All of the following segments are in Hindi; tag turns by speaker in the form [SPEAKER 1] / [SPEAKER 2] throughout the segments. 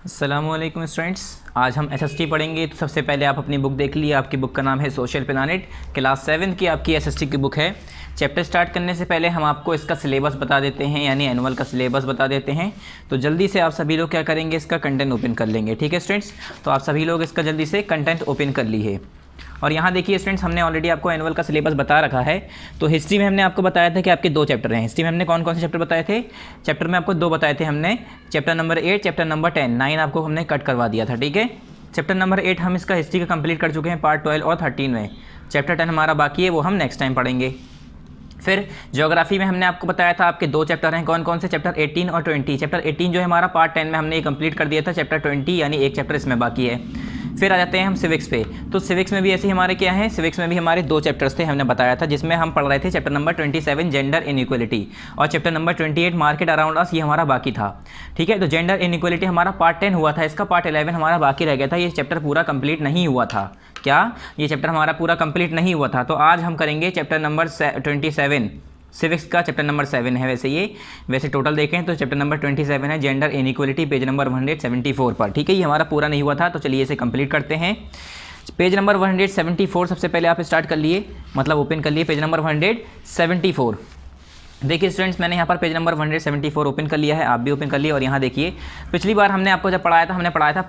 [SPEAKER 1] अस्सलामुअलैकुम स्टूडेंट्स, आज हम एसएसटी पढ़ेंगे। तो सबसे पहले आप अपनी बुक देख लीजिए। आपकी बुक का नाम है सोशल प्लानिट, क्लास 7 की आपकी एसएसटी की बुक है। चैप्टर स्टार्ट करने से पहले हम आपको इसका सिलेबस बता देते हैं, यानी एनुअल का सिलेबस बता देते हैं। तो जल्दी से आप सभी लोग क्या करेंगे, इसका कंटेंट ओपन कर लेंगे। ठीक है स्टूडेंट्स, तो आप सभी लोग इसका जल्दी से कंटेंट ओपन कर लीजिए। और यहाँ देखिए स्टूडेंट्स, हमने ऑलरेडी आपको एनुअल का सिलेबस बता रखा है। तो हिस्ट्री में हमने आपको बताया था कि आपके 2 चैप्टर हैं। हिस्ट्री में हमने कौन कौन से चैप्टर बताए थे? चैप्टर में आपको 2 बताए थे हमने, चैप्टर नंबर 8, चैप्टर नंबर 10। 9 आपको हमने कट करवा दिया था। ठीक है, चैप्टर नंबर 8 हम इसका हिस्ट्री का कंप्लीट कर चुके हैं पार्ट 12 और 13 में। चैप्टर 10 हमारा बाकी है, वो हम नेक्स्ट टाइम पढ़ेंगे। फिर ज्योग्राफी में हमने आपको बताया था आपके 2 चैप्टर हैं। कौन कौन से? चैप्टर 18 और 20। चैप्टर 18 जो है हमारा पार्ट 10 में हमने ये कंप्लीट कर दिया था। चैप्टर 20 यानी 1 चैप्टर इसमें बाकी है। फिर आ जाते हैं हम सिविक्स पे। तो सिविक्स में भी ऐसे ही हमारे क्या हैं, सिविक्स में भी हमारे 2 चैप्टर्स थे, हमने बताया था, जिसमें हम पढ़ रहे थे चैप्टर नंबर 27 जेंडर इनइक्वलिटी और chapter number 28 market around us, ये हमारा बाकी था। ठीक है, तो जेंडर इनइक्वलिटी हमारा पार्ट 10 हुआ था, इसका पार्ट 11 हमारा बाकी रह गया था। ये चैप्टर पूरा कंप्लीट नहीं हुआ था। क्या ये चैप्टर हमारा पूरा कंप्लीट नहीं हुआ था? तो आज हम करेंगे चैप्टर नंबर 27। सिविक्स का चैप्टर नंबर 7 है। वैसे टोटल देखें तो चैप्टर नंबर 27 है जेंडर इनइक्वलिटी, पेज नंबर 174 पर। ठीक है, ये हमारा पूरा नहीं हुआ था, तो चलिए इसे कंप्लीट करते हैं। पेज नंबर 174 सबसे पहले आप स्टार्ट कर लिए, मतलब ओपन कर लिए पेज नंबर 174। देखिए स्टूडेंट्स, मैंने यहाँ पर पेज नंबर 174 ओपन कर लिया है, आप भी ओपन कर लिए। और यहाँ देखिए, पिछली बार हमने आपको जब पढ़ाया था, हमने पढ़ाया था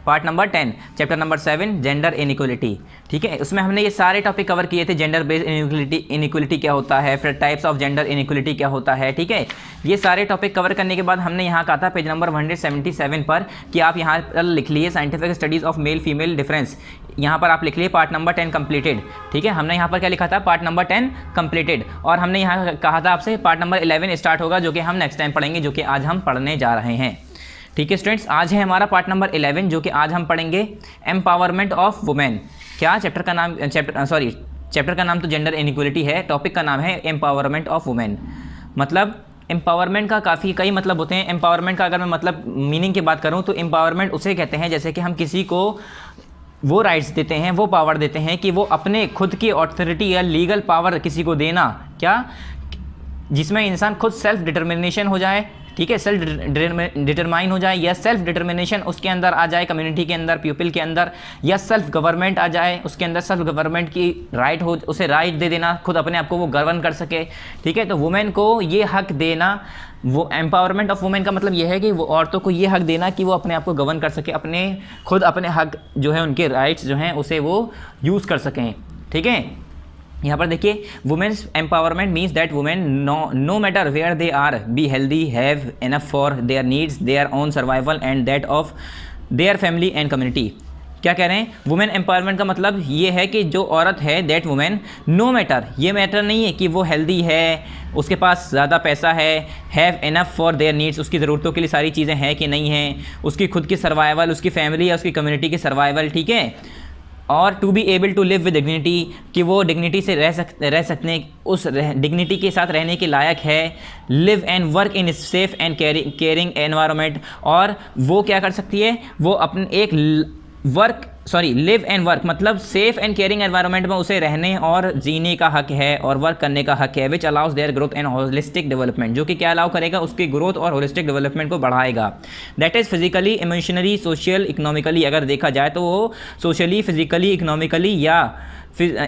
[SPEAKER 1] part number 10 chapter number 7 gender inequality. ठीक है, उसमें हमने ये सारे टॉपिक कवर किए थे। जेंडर बेस्ड इनइक्वलिटी क्या होता है, फिर टाइप्स ऑफ जेंडर इनइक्वलिटी क्या होता है। ठीक है, ये सारे टॉपिक कवर करने के बाद हमने यहाँ कहा था पेज नंबर 177 पर कि आप यहाँ पर लिख लिए scientific studies of male female difference. यहाँ पर आप लिख लिए पार्ट नंबर 10 कंप्लीटेड। ठीक है, हमने यहाँ पर क्या लिखा था, पार्ट नंबर 10 कंप्लीटेड। और हमने यहाँ कहा था आपसे पार्ट नंबर 11 स्टार्ट होगा, जो कि हम नेक्स्ट टाइम पढ़ेंगे, जो कि आज हम पढ़ने जा रहे हैं। ठीक है स्टूडेंट्स, आज है हमारा पार्ट नंबर 11, जो कि आज हम पढ़ेंगे एम्पावरमेंट ऑफ वुमेन। क्या चैप्टर का नाम तो जेंडर इनइक्वलिटी है, टॉपिक का नाम है एम्पावरमेंट ऑफ वुमेन। मतलब एम्पावरमेंट का कई मतलब होते हैं। एम्पावरमेंट का अगर मैं मतलब मीनिंग की बात करूं तो एम्पावरमेंट उसे कहते हैं जैसे कि हम किसी को वो राइट्स देते हैं, वो पावर देते हैं कि वो अपने खुद की अथॉरिटी या लीगल पावर किसी को देना, क्या जिसमें इंसान खुद सेल्फ डिटर्मिनेशन हो जाए। ठीक है, सेल्फ डिटरमाइन हो जाए, या सेल्फ डिटर्मिनेशन उसके अंदर आ जाए, कम्युनिटी के अंदर, पीपल के अंदर, या सेल्फ गवर्नमेंट आ जाए उसके अंदर, सेल्फ गवर्नमेंट की राइट हो, उसे राइट दे देना, खुद अपने आप को वो गवर्न कर सके। ठीक है, तो वुमेन को ये हक देना, वो एम्पावरमेंट ऑफ वुमेन का मतलब ये है कि वो औरतों को ये हक देना कि वो अपने आप को गवर्न कर सके, खुद अपने हक जो है, उनके राइट्स जो हैं उसे वो यूज़ कर सकें। ठीक है, यहाँ पर देखिए, women's empowerment means that women no matter where they are be healthy, have enough for their needs, their own survival and that of their family and community. क्या कह रहे हैं? वुमेन एम्पावरमेंट का मतलब ये है कि जो औरत है, दैट वुमेन, नो मैटर, ये मैटर नहीं है कि वो हेल्दी है, उसके पास ज़्यादा पैसा है, have enough for their needs, उसकी ज़रूरतों के लिए सारी चीज़ें हैं कि नहीं हैं, उसकी खुद की सर्वाइवल, उसकी फैमिली या उसकी कम्युनिटी की सर्वाइवल। ठीक है, और to be able to live with dignity, कि वो डिग्निटी से रह सकते, उस डिग्निटी के साथ रहने के लायक है। Live and work in safe and caring environment, और वो क्या कर सकती है, वो अपने लिव एंड वर्क मतलब सेफ एंड केयरिंग एनवायरनमेंट में उसे रहने और जीने का हक है और वर्क करने का हक है। Which allows their growth and holistic development, जो कि क्या अलाउ करेगा, उसकी ग्रोथ और होलिस्टिक डेवलपमेंट को बढ़ाएगा। That is physically, emotionally, social, economically, अगर देखा जाए तो वो सोशली, फिजिकली, इकोनॉमिकली या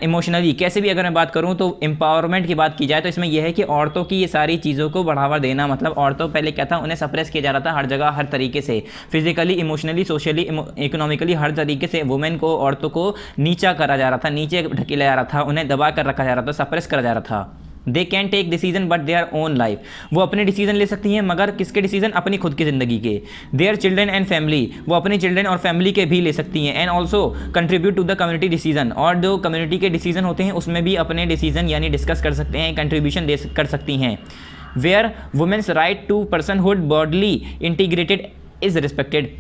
[SPEAKER 1] इमोशनली, कैसे भी अगर मैं बात करूं तो एम्पावरमेंट की बात की जाए तो इसमें यह है कि औरतों की ये सारी चीज़ों को बढ़ावा देना। मतलब औरतों पहले क्या था, उन्हें सप्रेस किया जा रहा था हर जगह, हर तरीके से, फिजिकली, इमोशनली, सोशली, इकोनॉमिकली, हर तरीके से वुमेन को, औरतों को नीचा करा जा रहा था, नीचे ढकेला जा रहा था, उन्हें दबा कर रखा जा रहा था, सप्रेस करा जा रहा था। They can take decision but their own life, वो अपने डिसीजन ले सकती हैं, मगर किसके डिसीजन? अपनी खुद की ज़िंदगी के। देयर चिल्ड्रन एंड फैमिली, वो अपने चिल्ड्रन और फैमिली के भी ले सकती हैं। And also contribute to the community decision, और जो कम्युनिटी के डिसीजन होते हैं उसमें भी अपने डिसीजन यानी डिस्कस कर सकते हैं, कंट्रीब्यूशन कर सकती हैं। Where women's right to personhood bodily integrated is respected,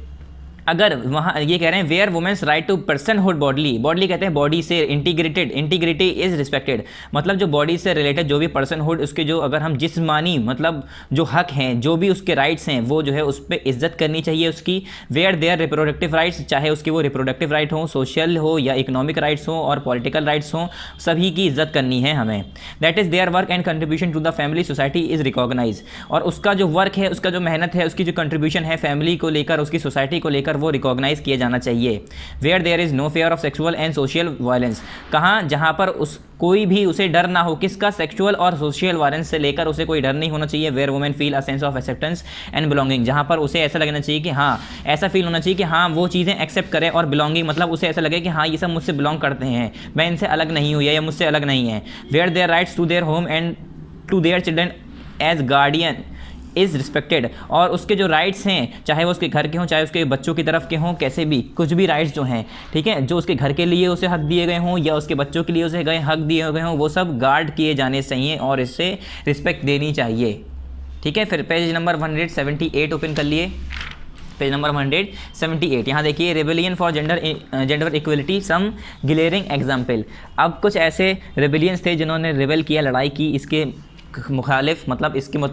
[SPEAKER 1] अगर वहाँ ये कह रहे हैं where women's right to personhood bodily, bodily कहते हैं बॉडी से, इंटीग्रिटी इज रिस्पेक्टेड, मतलब जो बॉडी से रिलेटेड जो भी पर्सनहुड उसके जो अगर हम जिस्मानी मतलब जो हक हैं, जो भी उसके राइट्स हैं, वो जो है उस पर इज्जत करनी चाहिए उसकी। वेयर देयर रिप्रोडक्टिव राइट्स, चाहे उसके वो रिप्रोडक्टिव राइट हो, सोशल हो या इकोनॉमिक राइट्स हो और पॉलिटिकल राइट्स हो, सभी की इज्जत करनी है हमें। That is their work and contribution to the family society is recognise, और उसका जो वर्क है, उसका जो मेहनत है, उसकी जो कंट्रीब्यूशन है फैमिली को लेकर, उसकी सोसाइटी को लेकर, वो रिकॉग्नाइज किया जाना चाहिए। Where there is no fear of sexual and social violence, कहाँ जहाँ पर उस कोई भी उसे डर ना हो, किसका, सेक्सुअल और सोशल वायलेंस से लेकर उसे कोई डर नहीं होना चाहिए। Where women feel a sense of acceptance and belonging, जहाँ पर उसे ऐसा लगना चाहिए कि हाँ, ऐसा फील होना चाहिए कि हाँ वो चीज़ें एक्सेप्ट करे, और बिलोंगिंग मतलब उसे ऐसा लगे कि हाँ ये सब मुझसे बिलोंग करते हैं, मैं इनसे अलग नहीं हूँ या मुझसे अलग नहीं है। Where their rights to their home and to their children as guardian is respected, और उसके जो राइट्स हैं, चाहे वो उसके घर के हों, चाहे उसके बच्चों की तरफ के हों, कैसे भी कुछ भी राइट्स जो हैं, ठीक है, जो उसके घर के लिए उसे हक दिए गए हों या उसके बच्चों के लिए उसे हक दिए गए हों, वो सब गार्ड किए जाने चाहिए और इससे रिस्पेक्ट देनी चाहिए। ठीक है, फिर पेज नंबर 178 ओपन कर लिए, पेज नंबर 178। यहाँ देखिए, rebellion for gender equality some glaring example. अब कुछ ऐसे रेबेलियंस थे जिन्होंने रेबेल किया, लड़ाई की, इसके मुखालिफ मतलब इसके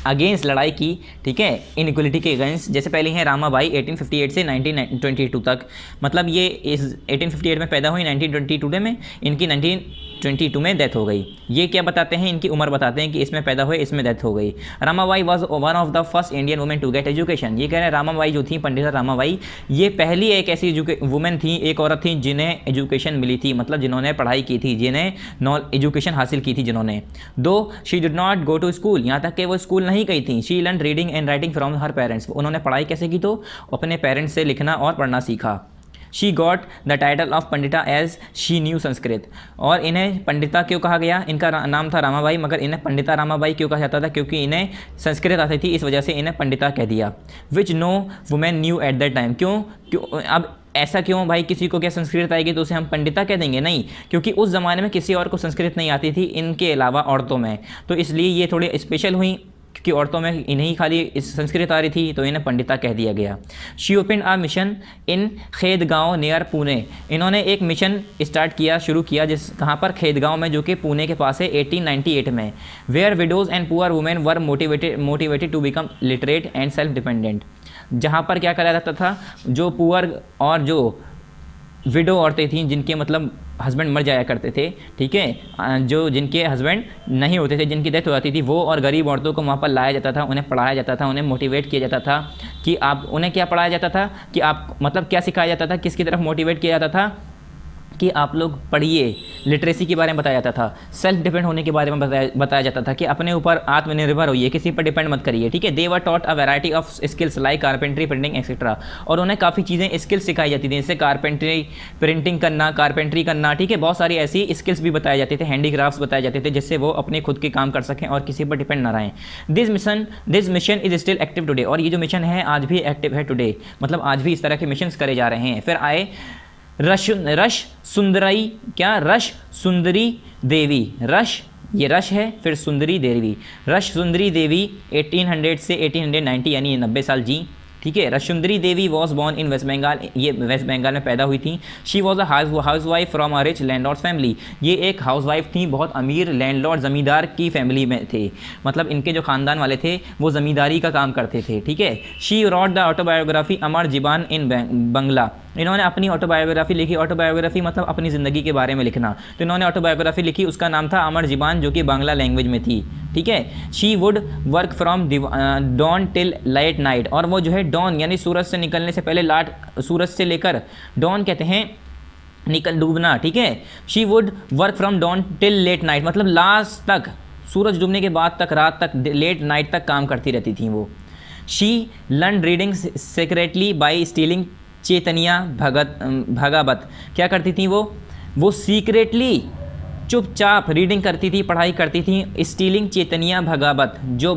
[SPEAKER 1] अगेंस्ट लड़ाई की, ठीक है, इनइक्वलिटी के अगेंस्ट। जैसे पहले हैं रामाबाई 1858 से 1922 तक, मतलब ये इस 1858 में पैदा हुई, 1922 में इनकी 1922 में डेथ हो गई। ये क्या बताते हैं, इनकी उम्र बताते हैं कि इसमें पैदा हुए, इसमें डेथ हो गई। Ramabai was one of the first Indian women to get education. ये कह रहे हैं रामाबाई जो थी, पंडिता रामाबाई, ये पहली एक ऐसी वुमेन थी, एक औरत थी जिन्हें एजुकेशन मिली थी, मतलब जिन्होंने पढ़ाई की थी, जिन्हें एजुकेशन हासिल की थी जिन्होंने। Though she did not go to school, यहाँ तक कि वो स्कूल नहीं गई थी। She learn reading and writing from her parents, उन्होंने पढ़ाई कैसे की, तो अपने पेरेंट्स से लिखना और पढ़ना सीखा। She got the title of Pandita as she knew Sanskrit, और इन्हें पंडिता क्यों कहा गया, इनका नाम था रामाबाई मगर इन्हें पंडिता रामाबाई क्यों कहा जाता था, क्योंकि इन्हें संस्कृत आती थी, इस वजह से इन्हें पंडिता कह दिया। Which no women knew at that time, क्यों अब ऐसा क्यों भाई, किसी को क्या संस्कृत आएगी तो उसे हम पंडिता कह देंगे, नहीं, क्योंकि उस ज़माने में किसी और को संस्कृत नहीं आती थी इनके अलावा औरतों में, तो इसलिए ये थोड़ी स्पेशल हुई, क्योंकि औरतों में इन्हीं खाली इस संस्कृत आ रही थी तो इन्हें पंडिता कह दिया गया। She open a mission in Khedgaon near Pune, इन्होंने एक मिशन स्टार्ट किया, शुरू किया, जिस कहाँ पर, खेदगांव में, जो कि पुणे के पास है, 1898 में। Where widows and poor women were motivated to become literate and self dependent, जहाँ पर क्या करा जाता था, जो पुअर और जो विडो औरतें थीं जिनके मतलब हस्बैंड मर जाया करते थे, ठीक है, जो जिनके हस्बैंड नहीं होते थे, जिनकी डेथ हो जाती थी, वो और गरीब औरतों को वहाँ पर लाया जाता था, उन्हें पढ़ाया जाता था, उन्हें मोटिवेट किया जाता था कि आप, उन्हें क्या पढ़ाया जाता था कि आप मतलब क्या सिखाया जाता था, किसकी तरफ मोटिवेट किया जाता था कि आप लोग पढ़िए, लिटरेसी के बारे में बताया जाता था, सेल्फ डिपेंड होने के बारे में बताया जाता था कि अपने ऊपर आत्मनिर्भर होइए, किसी पर डिपेंड मत करिए, ठीक है। They were taught a variety of skills like carpentry, printing etcetera, और उन्हें काफ़ी चीज़ें स्किल्स सिखाई जाती थी, जैसे कारपेंट्री, प्रिंटिंग करना, कारपेंट्री करना, ठीक है, बहुत सारी ऐसी स्किल्स भी बताए जाते थे, हैंडीक्राफ्ट्स बताए जाते थे, जिससे वो अपने खुद के काम कर सकें और किसी पर डिपेंड ना रहें। This mission is still active today, और ये जो मिशन है आज भी एक्टिव है टुडे, मतलब आज भी इस तरह के मिशन करे जा रहे हैं। फिर आए रश सुंदरी, क्या, रश सुंदरी देवी, रश ये रश है, फिर सुंदरी देवी, रश सुंदरी देवी 1800 से 1890 यानी 90 साल जी, ठीक है। Rassundari Devi was born in West Bengal, ये वेस्ट बंगाल में पैदा हुई थी। She was a housewife from a rich landlord family, ये एक हाउस वाइफ थी, बहुत अमीर लैंडलॉर्ड ज़मींदार की फैमिली में थे, मतलब इनके जो ख़ानदान वाले थे वो ज़मींदारी का काम करते थे, ठीक है। शी रॉट द ऑटोबायोग्राफी अमर जीबान इन बंगला, इन्होंने अपनी ऑटोबायोग्राफी लिखी, ऑटोबायोग्राफी मतलब अपनी ज़िंदगी के बारे में लिखना, तो इन्होंने ऑटोबायोग्राफी लिखी, उसका नाम था अमर जीबान, जो कि बांग्ला लैंग्वेज में थी, ठीक है। She would work from dawn till light night, और वो जो है डॉन यानी सूरज से निकलने से पहले, सूरज से लेकर, डॉन कहते हैं डूबना, ठीक है। She would work from dawn till late night, मतलब लास्ट तक, सूरज डूबने के बाद तक, रात तक, लेट नाइट तक काम करती रहती थी वो। She learn reading secretly by stealing Chaitanya Bhagavat, क्या करती थी वो सीक्रेटली, चुपचाप रीडिंग करती थी, पढ़ाई करती थी, स्टीलिंग चैतन्या भगावत, जो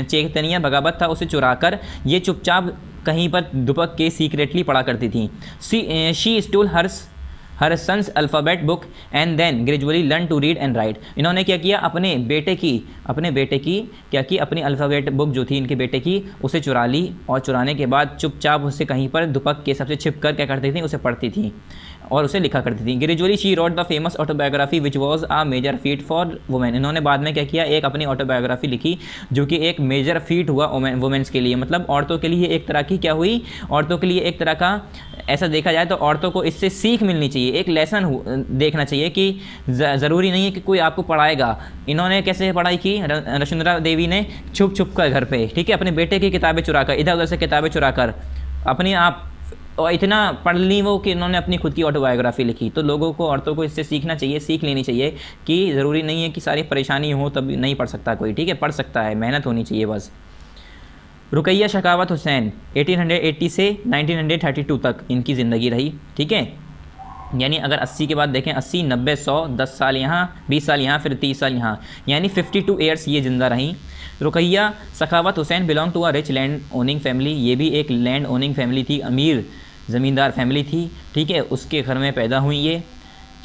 [SPEAKER 1] चैतन्या भगावत था उसे चुराकर ये चुपचाप कहीं पर दुपक के सीक्रेटली पढ़ा करती थी। She stole her sons alphabet book and then gradually learn to read and write. इन्होंने क्या किया, अपने बेटे की क्या की, अपनी अल्फ़ाबेट बुक जो थी इनके बेटे की, उसे चुरा ली और चुराने के बाद चुपचाप उसे कहीं पर दुपक के सबसे छिप कर क्या करती थी, उसे पढ़ती थी और उसे लिखा करती थी। Gradually she wrote the famous autobiography which was a major feat for women. इन्होंने बाद में क्या किया, एक अपनी ऑटोबायोग्राफी लिखी जो कि एक मेजर फीट हुआ वुमेन्स के लिए, मतलब औरतों के लिए एक तरह की क्या हुई, औरतों के लिए एक तरह का, ऐसा देखा जाए तो औरतों को इससे सीख मिलनी चाहिए, एक लेसन देखना चाहिए कि ज़रूरी नहीं है कि कोई आपको पढ़ाएगा। इन्होंने कैसे पढ़ाई की, वसुंधरा देवी ने छुप छुप कर घर पे, ठीक है, अपने बेटे की किताबें चुरा कर, इधर उधर से किताबें चुरा कर अपनी आप और इतना पढ़ ली वो कि इन्होंने अपनी खुद की ऑटोबायोग्राफी लिखी। तो लोगों को, औरतों को इससे सीखना चाहिए, सीख लेनी चाहिए कि ज़रूरी नहीं है कि सारी परेशानी हो तब नहीं पढ़ सकता कोई, ठीक है, पढ़ सकता है, मेहनत होनी चाहिए बस। रुकैया शकावत हुसैन 1880 से 1932 तक इनकी ज़िंदगी रही, ठीक है, यानी अगर 80 के बाद देखें, 80, 90, 100, 10 साल यहाँ, 20 साल यहाँ, फिर 30 साल यहाँ, यानी 52 ईयर्स ये ज़िंदा रहीं। Rokeya Sakhawat Hussain belong to a rich land owning family, ये भी एक लैंड ओनिंग फैमिली थी, अमीर ज़मींदार फैमिली थी, ठीक है, उसके घर में पैदा हुई ये।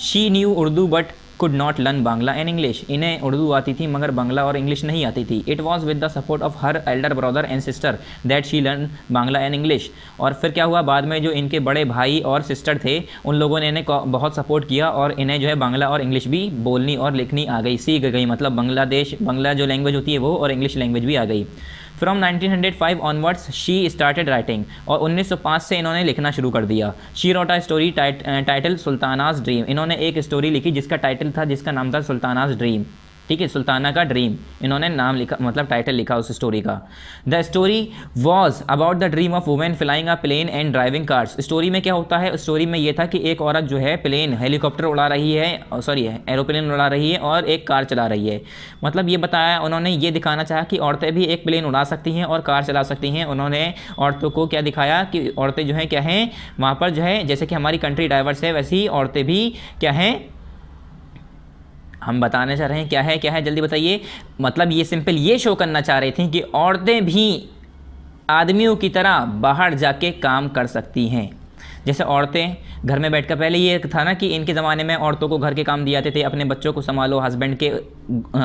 [SPEAKER 1] She knew Urdu but could not learn Bangla and English, इन्हें उर्दू आती थी मगर बांग्ला और इंग्लिश नहीं आती थी। It was with the support of her Elder brother and sister that she learn Bangla and English. और फिर क्या हुआ, बाद में जो इनके बड़े भाई और सिस्टर थे उन लोगों ने इन्हें बहुत सपोर्ट किया और इन्हें जो है बांग्ला और इंग्लिश भी बोलनी और लिखनी आ गई, सीख गई, मतलब बांग्ला जो लैंग्वेज होती है वो और इंग्लिश लैंग्वेज भी आ गई। From 1905 onwards she started writing, और 1905 से इन्होंने लिखना शुरू कर दिया। She wrote a story title Sultana's dream, इन्होंने एक स्टोरी लिखी जिसका टाइटल था, जिसका नाम था सुल्तानाज ड्रीम, ठीक है, सुल्ताना का ड्रीम, इन्होंने नाम लिखा, मतलब टाइटल लिखा उस स्टोरी का। The story was about the dream of women flying a plane and driving cars. Story में क्या होता है, स्टोरी में ये था कि एक औरत जो है प्लेन, हेलीकॉप्टर उड़ा रही है, सॉरी एरोप्लेन उड़ा रही है और एक कार चला रही है। मतलब ये बताया उन्होंने, ये दिखाना चाहा कि औरतें भी एक प्लेन उड़ा सकती हैं और कार चला सकती हैं। उन्होंने औरतों को क्या दिखाया कि औरतें जो हैं क्या हैं, वहाँ पर जो है जैसे कि हमारी कंट्री डाइवर्स है वैसे ही औरतें भी क्या हैं, हम बताने चाह रहे हैं क्या है जल्दी बताइए। मतलब ये सिंपल ये शो करना चाह रही थी कि औरतें भी आदमियों की तरह बाहर जाके काम कर सकती हैं। जैसे औरतें घर में बैठकर, पहले ये था ना कि इनके ज़माने में औरतों को घर के काम दिए जाते थे, अपने बच्चों को संभालो, हस्बैंड के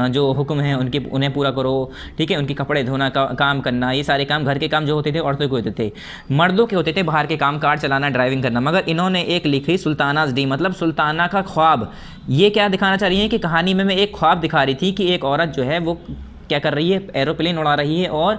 [SPEAKER 1] जो हुक्म हैं उन्हें पूरा करो, ठीक है, उनके कपड़े धोना का काम करना, ये सारे काम, घर के काम जो होते थे औरतों के होते थे। मर्दों के होते थे बाहर के काम, कार चलाना, ड्राइविंग करना। मगर इन्होंने एक लिखी सुल्तानाज ड्रीम, मतलब सुल्ताना का ख्वाब। ये क्या दिखाना चाह रही है कि कहानी में मैं एक ख्वाब दिखा रही थी कि एक औरत जो है वो क्या कर रही है, एरोप्लेन उड़ा रही है और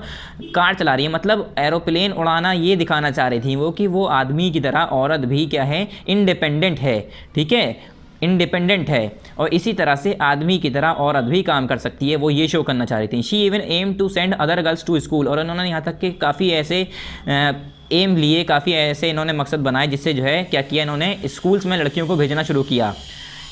[SPEAKER 1] कार चला रही है। मतलब एरोप्लेन उड़ाना ये दिखाना चाह रही थी वो कि वो आदमी की तरह औरत भी क्या है, इंडिपेंडेंट है, ठीक है, इंडिपेंडेंट है, और इसी तरह से आदमी की तरह औरत भी काम कर सकती है, वो ये शो करना चाह रही थी। She even aim to send other girls to school, और उन्होंने यहाँ तक कि काफ़ी ऐसे एम लिए, काफ़ी ऐसे इन्होंने मकसद बनाए जिससे जो है क्या किया, इन्होंने स्कूल्स में लड़कियों को भेजना शुरू किया।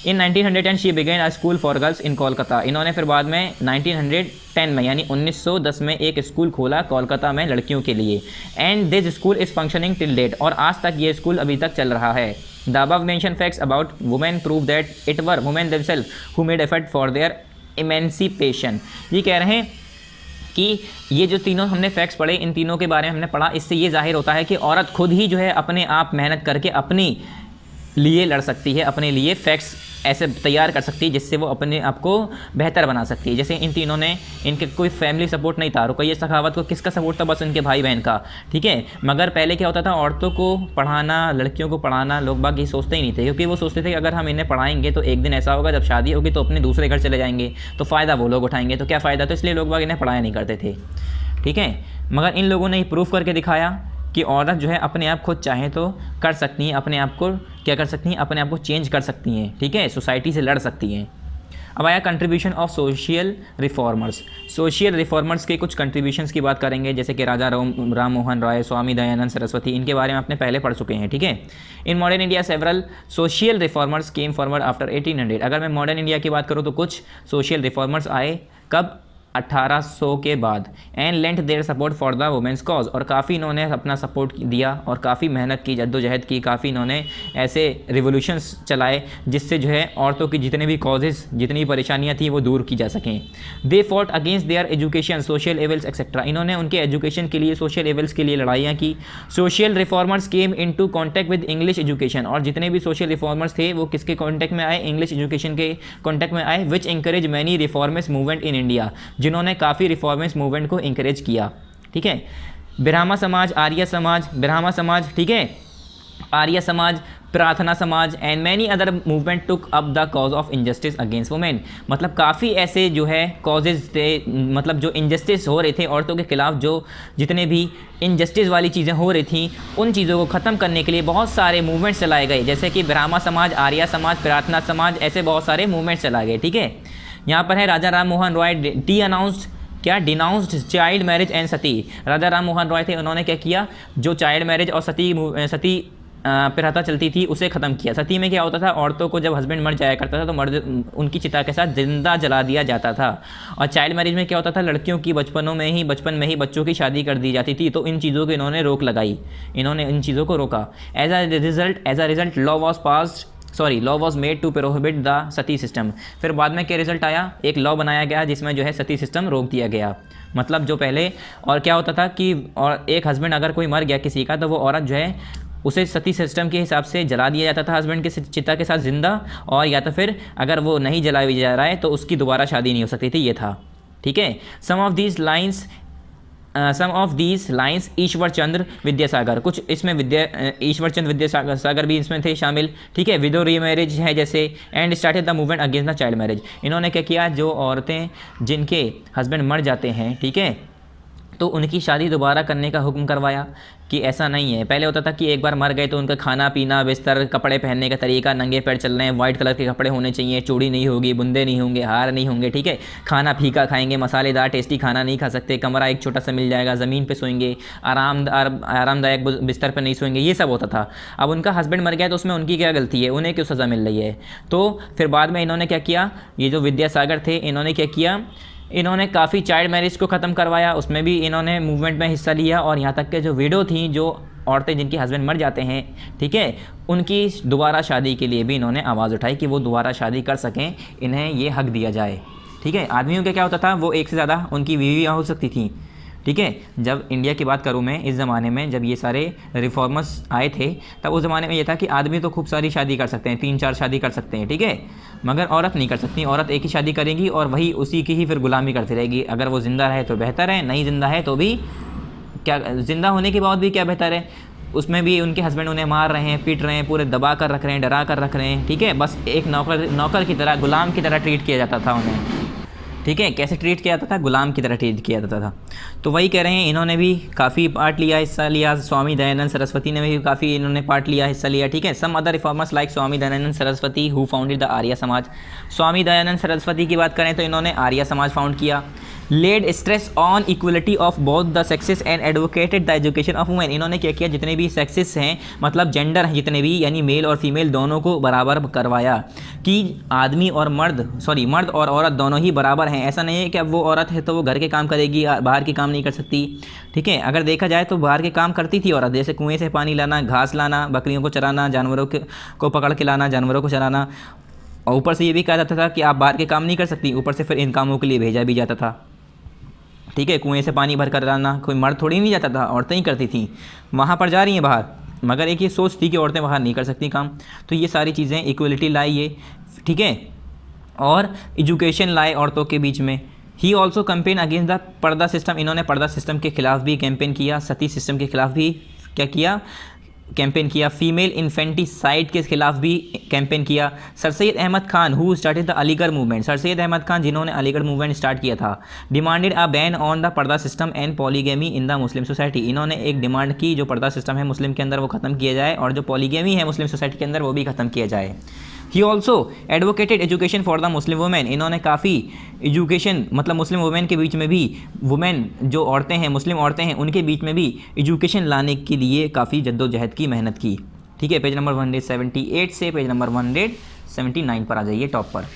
[SPEAKER 1] In 1910 she began a school for girls in Kolkata, इन्होंने फिर बाद में 1910 में यानी 1910 में एक स्कूल खोला कोलकाता में लड़कियों के लिए। And this school is functioning till date, और आज तक ये स्कूल अभी तक चल रहा है। The above mention facts about women prove that it were women themselves who made effort for their emancipation. ये कह रहे हैं कि ये जो तीनों हमने फैक्ट्स पढ़े, इन तीनों के बारे में हमने पढ़ा, इससे ये जाहिर होता है कि औरत खुद ही जो है अपने आप मेहनत करके अपनी लिए लड़ सकती है, अपने लिए फैक्ट्स ऐसे तैयार कर सकती है जिससे वो अपने आप को बेहतर बना सकती है। जैसे इन तीनों ने, इनके कोई फैमिली सपोर्ट नहीं था। रुकैया सखावत को किसका सपोर्ट था, बस उनके भाई बहन का, ठीक है। मगर पहले क्या होता था, औरतों को पढ़ाना, लड़कियों को पढ़ाना, लोग बाग ये सोचते ही नहीं थे, क्योंकि वो सोचते थे कि अगर हम इन्हें पढ़ाएंगे तो एक दिन ऐसा होगा जब शादी होगी तो अपने दूसरे घर चले जाएंगे, तो फ़ायदा वो लोग उठाएंगे, तो क्या फ़ायदा, तो इसलिए लोग बाग इन्हें पढ़ाया नहीं करते थे, ठीक है। मगर इन लोगों ने ही प्रूफ करके दिखाया कि औरत जो है अपने आप खुद चाहे तो कर सकती हैं, अपने आप को क्या कर सकती हैं, अपने आप को चेंज कर सकती हैं, ठीक है, सोसाइटी से लड़ सकती हैं। अब आया contribution of social reformers. Social reformers के कुछ कंट्रीब्यूशंस की बात करेंगे, जैसे कि राजा राम मोहन राय, स्वामी दयानंद सरस्वती, इनके बारे में आपने पहले पढ़ चुके हैं, ठीक है। In modern India several social reformers came forward after 1800। अगर मैं मॉडर्न इंडिया की बात करूँ तो कुछ सोशल रिफॉर्मर्स आए कब, 1800 के बाद, and lent their support for the women's cause, और काफ़ी इन्होंने अपना सपोर्ट दिया और काफ़ी मेहनत की, जद्दोजहद की, काफ़ी इन्होंने ऐसे रिवोल्यूशंस चलाए जिससे जो है औरतों की जितने भी कॉजेज़, जितनी परेशानियाँ थी वो दूर की जा सकें। They fought against their education, social evils etcetera, इन्होंने उनके एजुकेशन के लिए, सोशल एवल्स के लिए लड़ाइयाँ की। Social reformers came into contact with English education, और जितने भी सोशल रिफॉर्मर्स थे वो किसके कॉन्टैक्ट में आए, इंग्लिश एजुकेशन के कॉन्टैक्ट में आए। Which encourage many reformist movement in India, जिन्होंने काफ़ी रिफॉर्मिस्ट मूवमेंट को इंकरेज किया। ठीक है, ब्राह्मण समाज, आर्य समाज, ब्राह्मण समाज, ठीक है, आर्य समाज, प्रार्थना समाज and many other movement took up the cause of injustice against women, मतलब काफ़ी ऐसे जो है कॉजेज थे, मतलब जो इनजस्टिस हो रहे थे औरतों के खिलाफ, जो जितने भी इनजस्टिस वाली चीज़ें हो रही थी उन चीज़ों को ख़त्म करने के लिए बहुत सारे मूवमेंट्स चलाए गए, जैसे कि ब्राह्मण समाज, आर्य समाज, प्रार्थना समाज, ऐसे बहुत सारे मूवमेंट्स चलाए गए। ठीक है, यहाँ पर है राजा राम मोहन रॉय डी अनाउंस्ड, क्या, डिनाउंस्ड चाइल्ड मैरिज एंड सती। राजा राम मोहन रॉय थे, उन्होंने क्या किया, जो चाइल्ड मैरिज और सती प्रथा चलती थी उसे ख़त्म किया। सती में क्या होता था, औरतों को जब हस्बैंड मर जाया करता था तो मर्द उनकी चिता के साथ जिंदा जला दिया जाता था। और चाइल्ड मैरिज में क्या होता था, लड़कियों की बचपन में ही बच्चों की शादी कर दी जाती थी। तो इन चीज़ों को इन्होंने रोक लगाई, इन्होंने इन चीज़ों को रोका। As a result law was made to prohibit the sati system. फिर बाद में क्या रिजल्ट आया, एक लॉ बनाया गया जिसमें जो है सती सिस्टम रोक दिया गया। मतलब जो पहले और क्या होता था कि और एक हस्बैंड अगर कोई मर गया किसी का, तो वो औरत जो है उसे सती सिस्टम के हिसाब से जला दिया जाता था हस्बैंड के चिता के साथ जिंदा, और या तो फिर अगर वो नहीं जलाया जा रहा है तो उसकी दोबारा शादी नहीं हो सकती थी, ये था। ठीक है, सम of these lines Ishwar Chandra Vidyasagar, कुछ इसमें ईश्वर चंद्र विद्यासागर भी इसमें थे शामिल। ठीक है, विडो रीमैरिज है जैसे, and started the movement against the child marriage. इन्होंने क्या किया, जो औरतें जिनके हस्बैंड मर जाते हैं, ठीक है, तो उनकी शादी दोबारा करने का हुक्म करवाया कि ऐसा नहीं है। पहले होता था कि एक बार मर गए तो उनका खाना पीना, बिस्तर, कपड़े पहनने का तरीका, नंगे पैर चल रहे हैं, वाइट कलर के कपड़े होने चाहिए, चूड़ी नहीं होगी, बुंदे नहीं होंगे, हार नहीं होंगे। ठीक है, खाना फीका खाएंगे, मसालेदार टेस्टी खाना नहीं खा सकते, कमरा एक छोटा सा मिल जाएगा, ज़मीन पे सोएंगे, आरामदायक बिस्तर पर नहीं सोएंगे, ये सब होता था। अब उनका हस्बैंड मर गया तो उसमें उनकी क्या गलती है, उन्हें क्यों सज़ा मिल रही है। तो फिर बाद में इन्होंने क्या किया, ये जो विद्यासागर थे इन्होंने क्या किया, इन्होंने काफ़ी चाइल्ड मैरिज को ख़त्म करवाया, उसमें भी इन्होंने मूवमेंट में हिस्सा लिया। और यहाँ तक के जो विडो थी, जो औरतें जिनके हस्बैंड मर जाते हैं, ठीक है, उनकी दोबारा शादी के लिए भी इन्होंने आवाज़ उठाई कि वो दोबारा शादी कर सकें, इन्हें ये हक दिया जाए। ठीक है, आदमियों का क्या होता था, वो एक से ज़्यादा उनकी बीवियाँ हो सकती थी। ठीक है, जब इंडिया की बात करूँ मैं, इस ज़माने में जब ये सारे रिफॉर्मर्स आए थे, तब उस ज़माने में ये था कि आदमी तो खूब सारी शादी कर सकते हैं, 3-4 शादी कर सकते हैं। ठीक है, मगर औरत नहीं कर सकती। औरत एक ही शादी करेगी और वही उसी की ही फिर गुलामी करती रहेगी। अगर वो ज़िंदा रहे तो बेहतर है, नहीं ज़िंदा है तो भी क्या, ज़िंदा होने के बाद भी क्या बेहतर है, उसमें भी उनके हस्बैंड उन्हें मार रहे हैं, पीट रहे हैं, पूरे दबा कर रख रहे हैं, डरा कर रख रहे हैं। ठीक है, बस एक नौकर की तरह, गुलाम की तरह ट्रीट किया जाता था उन्हें। ठीक है, कैसे ट्रीट किया जाता था, गुलाम की तरह ट्रीट किया जाता था। तो वही कह रहे हैं, इन्होंने भी काफ़ी पार्ट लिया, हिस्सा लिया। स्वामी दयानंद सरस्वती ने भी काफ़ी इन्होंने पार्ट लिया, हिस्सा लिया। ठीक है, some other reformers like Swami Dayanand Saraswati who founded the Arya Samaj. Swami Dayanand Saraswati की बात करें तो इन्होंने आर्य समाज फाउंड किया। Led stress on equality of both the sexes and advocated the education of women. इन्होंने क्या किया, जितने भी सेक्सेस हैं, मतलब जेंडर हैं जितने भी, यानी मेल और फीमेल दोनों को बराबर करवाया कि आदमी और मर्द और औरत दोनों ही बराबर हैं। ऐसा नहीं है कि अब वो औरत है तो वो घर के काम करेगी, बाहर के काम नहीं कर सकती। ठीक है, अगर देखा जाए तो बाहर के काम करती थी औरत, जैसे कुएँ से पानी लाना, घास लाना, बकरियों को चराना, जानवरों को पकड़ के लाना, जानवरों को चराना। और ऊपर से ये भी कहा जाता था कि आप बाहर के काम नहीं कर सकती, ऊपर से फिर इन कामों के लिए भेजा भी जाता था। ठीक है, कुएं से पानी भर कर लाना कोई मर्द थोड़ी नहीं जाता था, औरतें ही करती थी। वहाँ पर जा रही हैं बाहर, मगर एक ये सोच थी कि औरतें बाहर नहीं कर सकती काम। तो ये सारी चीज़ें इक्वलिटी लाई ये। ठीक है, और एजुकेशन लाए औरतों के बीच में। He also campaign against the purdah system. इन्होंने पर्दा सिस्टम के खिलाफ भी कैंपेन किया, सती सिस्टम के खिलाफ भी क्या किया, कैंपेन किया। फीमेल इन्फेंटिसाइड के खिलाफ भी कैंपेन किया। Sir Syed Ahmed Khan who started the Aligarh movement. Sir Syed Ahmed Khan जिन्होंने अलीगढ़ मूवमेंट स्टार्ट किया था। Demanded a ban on the purdah system and polygamy in the Muslim society. इन्होंने एक डिमांड की, जो पर्दा सिस्टम है मुस्लिम के अंदर वो ख़त्म किया जाए, और जो पॉलीगेमी है मुस्लिम सोसाइटी के अंदर वो भी ख़त्म किया जाए। He also advocated education for the Muslim women. इन्होंने काफ़ी एजुकेशन, मतलब मुस्लिम वुमेन के बीच में भी, वुमेन जो औरतें हैं, मुस्लिम औरतें हैं, उनके बीच में भी एजुकेशन लाने के लिए काफ़ी जद्दोजहद की, मेहनत की। ठीक है, पेज नंबर 178 से पेज नंबर 179 पर आ जाइए, टॉप पर।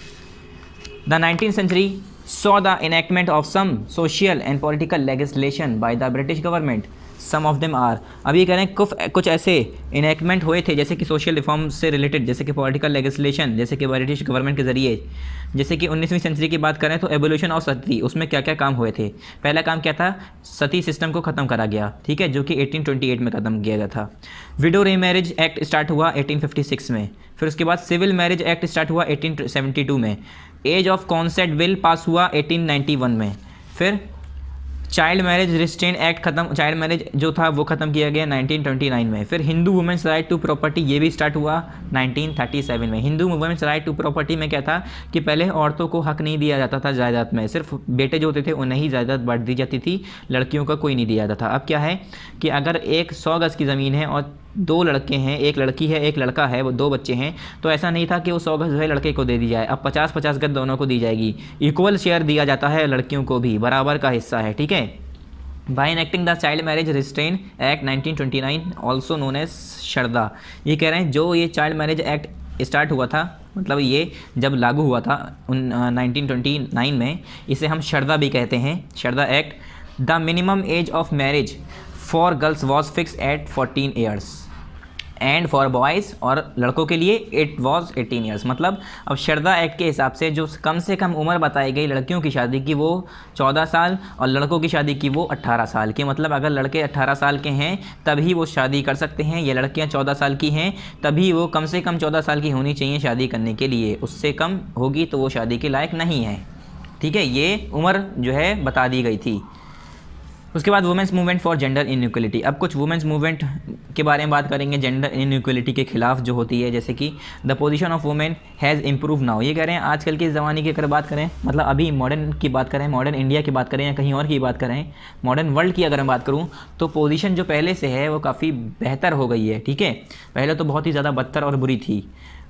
[SPEAKER 1] The 19th century saw the enactment of some social and political legislation by the British government. Some of them are, अभी कह रहे हैं कुछ ऐसे इनैक्टमेंट हुए थे जैसे कि सोशल रिफॉर्म से रिलेटेड, जैसे कि पॉलिटिकल लेजिस्लेशन, जैसे कि ब्रिटिश गवर्नमेंट के ज़रिए, जैसे कि 19वीं सेंचुरी की बात करें तो एवोल्यूशन ऑफ सती, उसमें क्या क्या काम हुए थे। पहला काम क्या था, सती सिस्टम को ख़त्म करा गया, ठीक है, जो कि 1828 में ख़त्म किया गया था। विडो रीमैरिज एक्ट स्टार्ट हुआ 1856 में। फिर उसके बाद सिविल मैरिज एक्ट स्टार्ट हुआ 1872 में। Age of consent bill pass हुआ 1891 में। फिर चाइल्ड मैरिज रिस्ट्रेन एक्ट खत्म, चाइल्ड मैरिज जो था वो ख़त्म किया गया 1929 में। फिर Hindu women's right to property, ये भी स्टार्ट हुआ 1937 में। Hindu women's right to property में क्या था कि पहले औरतों को हक नहीं दिया जाता था जायदाद में, सिर्फ बेटे जो होते थे उन्हें ही जायदाद बांट दी जाती थी, लड़कियों का कोई नहीं दिया जाता था। अब क्या है कि अगर 100 गज़ की ज़मीन है और 2 लड़के हैं, एक लड़की है एक लड़का है, वो 2 बच्चे हैं, तो ऐसा नहीं था कि वो 100 गज़ लड़के को दे दी जाए, अब 50-50 गज़ दोनों को दी जाएगी। इक्वल शेयर दिया जाता है, लड़कियों को भी बराबर का हिस्सा है, ठीक है। By enacting the child marriage restrain act 1929 also known as Sarda, ये कह रहे हैं जो ये चाइल्ड मैरिज एक्ट स्टार्ट हुआ था, मतलब ये जब लागू हुआ था 1929 में, इसे हम शरदा भी कहते हैं, शरदा act. The minimum age of marriage for girls was fix eight 14 years and for boys, और लड़कों के लिए इट वॉज 18 ईयर्स। मतलब अब शरदा एक्ट के हिसाब से जो कम से कम उम्र बताई गई लड़कियों की शादी की वो 14 साल और लड़कों की शादी की वो 18 साल की। मतलब अगर लड़के 18 साल के हैं तभी वो शादी कर सकते हैं, या लड़कियां 14 साल की हैं तभी वो कम से कम 14 साल की होनी चाहिए शादी करने के लिए, उससे कम होगी तो वो शादी के लायक नहीं है, ठीक है। ये उम्र जो है बता दी गई थी। उसके बाद women's movement for gender inequality. अब कुछ वुमेंस मूवमेंट के बारे में बात करेंगे जेंडर इनइक्वलिटी के खिलाफ जो होती है, जैसे कि the position of women has improve now, ये कह रहे हैं आजकल के ज़माने की अगर बात करें, मतलब अभी मॉडर्न की बात करें, मॉडर्न इंडिया की बात करें या कहीं और की बात करें, मॉडर्न वर्ल्ड की अगर मैं बात करूँ तो पोजीशन जो पहले से है वो काफ़ी बेहतर हो गई है, ठीक है। पहले तो बहुत ही ज़्यादा बदतर और बुरी थी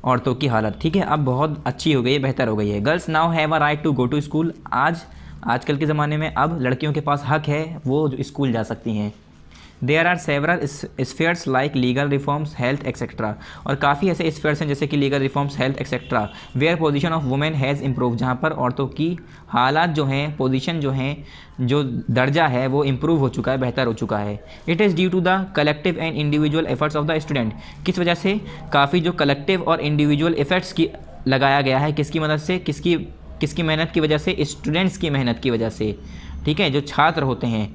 [SPEAKER 1] औरतों की हालत, ठीक है, अब बहुत अच्छी हो गई है, बेहतर हो गई है। Girls now have a right to go to school, आजकल के ज़माने में अब लड़कियों के पास हक है, वो स्कूल जा सकती हैं। There are several spheres like legal reforms, health etcetera, और काफ़ी ऐसे स्फेयर्स हैं जैसे कि legal reforms, health etcetera, where position of women has improve, जहाँ पर औरतों की हालात जो हैं, पोजीशन जो हैं, जो दर्जा है वो इम्प्रूव हो चुका है, बेहतर हो चुका है। It is due to the collective and individual efforts of the student, किस वजह से, काफ़ी जो कलेक्टिव और इंडिविजुअल एफर्ट्स की लगाया गया है, किसकी मदद से, किसकी मेहनत की वजह से, स्टूडेंट्स की मेहनत की वजह से, ठीक है, जो छात्र होते हैं।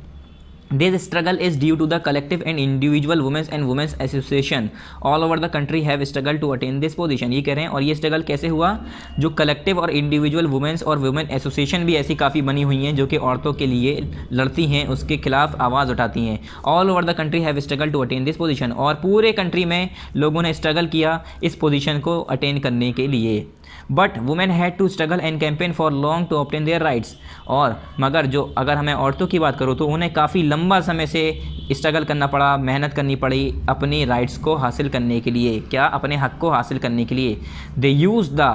[SPEAKER 1] This struggle is due to the collective and individual women's and women's association all over the country have struggle to attain this position, ये कह रहे हैं। और ये स्ट्रगल कैसे हुआ, जो कलेक्टिव और इंडिविजुअल वुमेंस और वुमेन एसोसिएशन भी ऐसी काफ़ी बनी हुई हैं जो कि औरतों के लिए लड़ती हैं, उसके खिलाफ आवाज़ उठाती हैं। All over the country have struggle to attain this position, और पूरे कंट्री में लोगों ने स्ट्रगल किया इस पोजीशन को अटेन करने के लिए। But women had to struggle and campaign for long to obtain their rights, और मगर जो अगर हमें औरतों की बात करूँ तो उन्हें काफ़ी लंबा समय से स्ट्रगल करना पड़ा, मेहनत करनी पड़ी अपनी राइट्स को हासिल करने के लिए, क्या, अपने हक को हासिल करने के लिए। They use the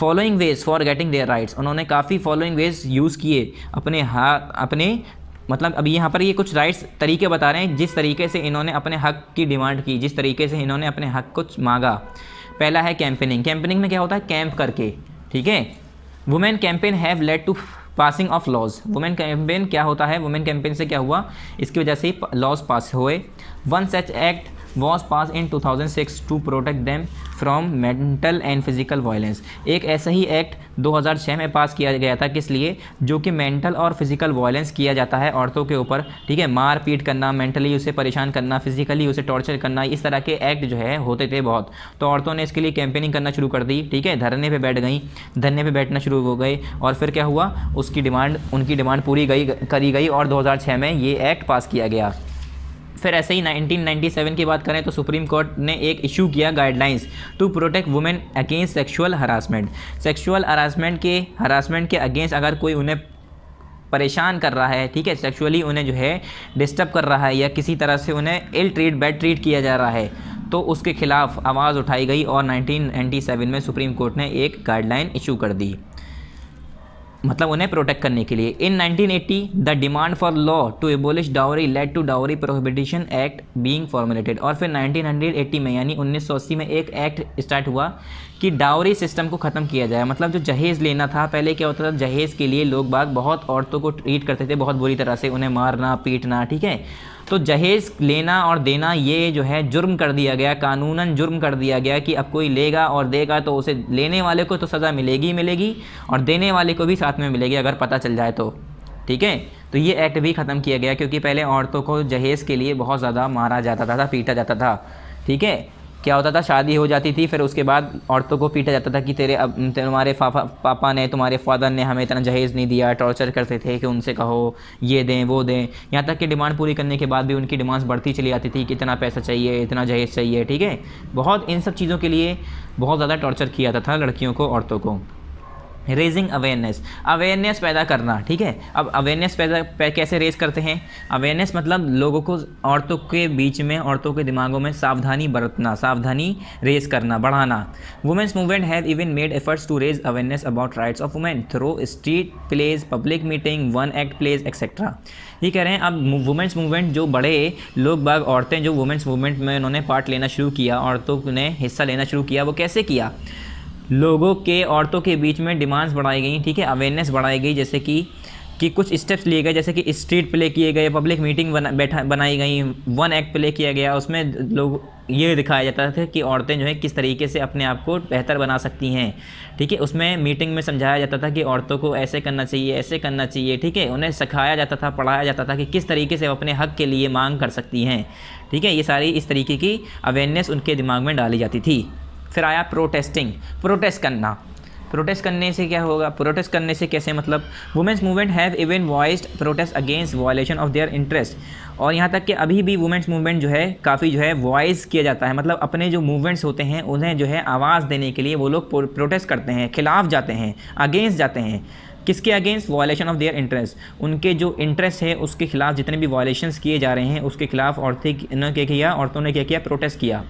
[SPEAKER 1] following ways for getting their rights, उन्होंने काफ़ी फॉलोइंग वेज यूज़ किए अपने मतलब अभी यहाँ पर ये कुछ राइट्स तरीके बता रहे हैं जिस तरीके से इन्होंने अपने हक की डिमांड की, जिस तरीके से इन्होंने अपने हक को मांगा। पहला है कैंपेनिंग, कैंपेनिंग में क्या होता है, कैंप करके, ठीक है। Women campaign have led to passing of laws, women campaign क्या होता है, वुमेन कैंपेन से क्या हुआ, इसकी वजह से लॉज पास हुए। One such act was pass in 2006 to protect them from mental and physical violence, एक ऐसा ही एक्ट 2006 में पास किया गया था, किस लिए, जो कि मेंटल और फिजिकल वायलेंस किया जाता है औरतों के ऊपर, ठीक है, मार पीट करना, मेंटली उसे परेशान करना, फिजिकली उसे टॉर्चर करना, इस तरह के एक्ट जो है होते थे बहुत। तो औरतों ने इसके लिए कैंपेनिंग करना शुरू कर दी, ठीक है, धरने पे बैठ गई, धरने पे बैठना शुरू हो गए, और फिर क्या हुआ, उनकी डिमांड पूरी करी गई और 2006 में ये एक्ट पास किया गया। फिर ऐसे ही 1997 की बात करें तो सुप्रीम कोर्ट ने एक इशू किया guidelines to protect women against sexual harassment, sexual harassment के अगेंस्ट अगर कोई उन्हें परेशान कर रहा है, ठीक है, सेक्सुअली उन्हें जो है डिस्टर्ब कर रहा है या किसी तरह से उन्हें बैड ट्रीट किया जा रहा है, तो उसके खिलाफ आवाज़ उठाई गई और 1997 में सुप्रीम कोर्ट ने एक गाइडलाइन इशू कर दी। मतलब उन्हें प्रोटेक्ट करने के लिए। In 1980 the demand for law to abolish dowry led to dowry prohibition act being formulated. और फिर 1980 में यानी 1980 में एक एक्ट स्टार्ट हुआ कि डाउरी सिस्टम को ख़त्म किया जाए। मतलब जो जहेज़ लेना था, पहले क्या होता था, जहेज़ के लिए लोग बाग बहुत औरतों को ट्रीट करते थे बहुत बुरी तरह से, उन्हें मारना पीटना, ठीक है। तो जहेज़ लेना और देना ये जो है जुर्म कर दिया गया, कानूनन जुर्म कर दिया गया कि अब कोई लेगा और देगा तो उसे लेने वाले को तो सज़ा मिलेगी ही मिलेगी और देने वाले को भी साथ में मिलेगी अगर पता चल जाए तो, ठीक है। तो ये एक्ट भी ख़त्म किया गया क्योंकि पहले औरतों को जहेज़ के लिए बहुत ज़्यादा मारा जाता था, पीटा जाता था, ठीक है। क्या होता था, शादी हो जाती थी, फिर उसके बाद औरतों को पीटा जाता था कि तुम्हारे पापा ने, तुम्हारे फादर ने हमें इतना जहेज़ नहीं दिया, टॉर्चर करते थे कि उनसे कहो ये दें वो दें। यहाँ तक कि डिमांड पूरी करने के बाद भी उनकी डिमांड्स बढ़ती चली जाती थी कि इतना पैसा चाहिए, इतना जहेज़ चाहिए, ठीक है। बहुत इन सब चीज़ों के लिए बहुत ज़्यादा टॉर्चर किया जाता था लड़कियों को, औरतों को। रेजिंग अवेयरनेस पैदा करना, ठीक है। अब अवेयरनेस कैसे रेज करते हैं? अवेयरनेस मतलब लोगों को, औरतों के बीच में, औरतों के दिमागों में सावधानी बरतना, सावधानी रेज करना, बढ़ाना। Women's movement have even made efforts to raise awareness about rights of women through street plays, public meeting, one act plays etcetera. ये कह रहे हैं अब वुमेन्स मूवमेंट, जो बड़े लोग बाग, औरतें जो वुमेन्स मूवमेंट में उन्होंने पार्ट लेना शुरू किया, औरतों ने हिस्सा लेना शुरू किया, वो कैसे किया? लोगों के, औरतों के बीच में डिमांड्स बढ़ाई गई, ठीक है, अवेयरनेस बढ़ाई गई, जैसे कि कुछ स्टेप्स लिए गए, जैसे कि स्ट्रीट प्ले किए गए, पब्लिक मीटिंग बनाई गई, वन एक्ट प्ले किया गया। उसमें लोग ये दिखाया जाता था कि औरतें जो है किस तरीके से अपने आप को बेहतर बना सकती हैं, ठीक है। उसमें मीटिंग में समझाया जाता था कि औरतों को ऐसे करना चाहिए, ऐसे करना चाहिए, ठीक है। उन्हें सिखाया जाता था, पढ़ाया जाता था कि किस तरीके से वो अपने हक़ के लिए मांग कर सकती हैं, ठीक है। ये सारी इस तरीके की अवेयरनेस उनके दिमाग में डाली जाती थी। फिर आया प्रोटेस्टिंग, प्रोटेस्ट करना। प्रोटेस्ट करने से क्या होगा? प्रोटेस्ट करने से कैसे, मतलब women's movement have even voiced protest against violation of their interest. और यहाँ तक कि अभी भी वुमेन्स मूवमेंट जो है काफ़ी जो है वॉइस किया जाता है, मतलब अपने जो मूवमेंट्स होते हैं उन्हें जो है आवाज़ देने के लिए वो लोग प्रोटेस्ट करते हैं, खिलाफ जाते हैं, अगेंस्ट जाते हैं। किसके against? Violation of their interest, उनके जो इंटरेस्ट है उसके खिलाफ जितने भी वायलेशंस किए जा रहे हैं उसके खिलाफ औरतों ने क्या किया? प्रोटेस्ट किया,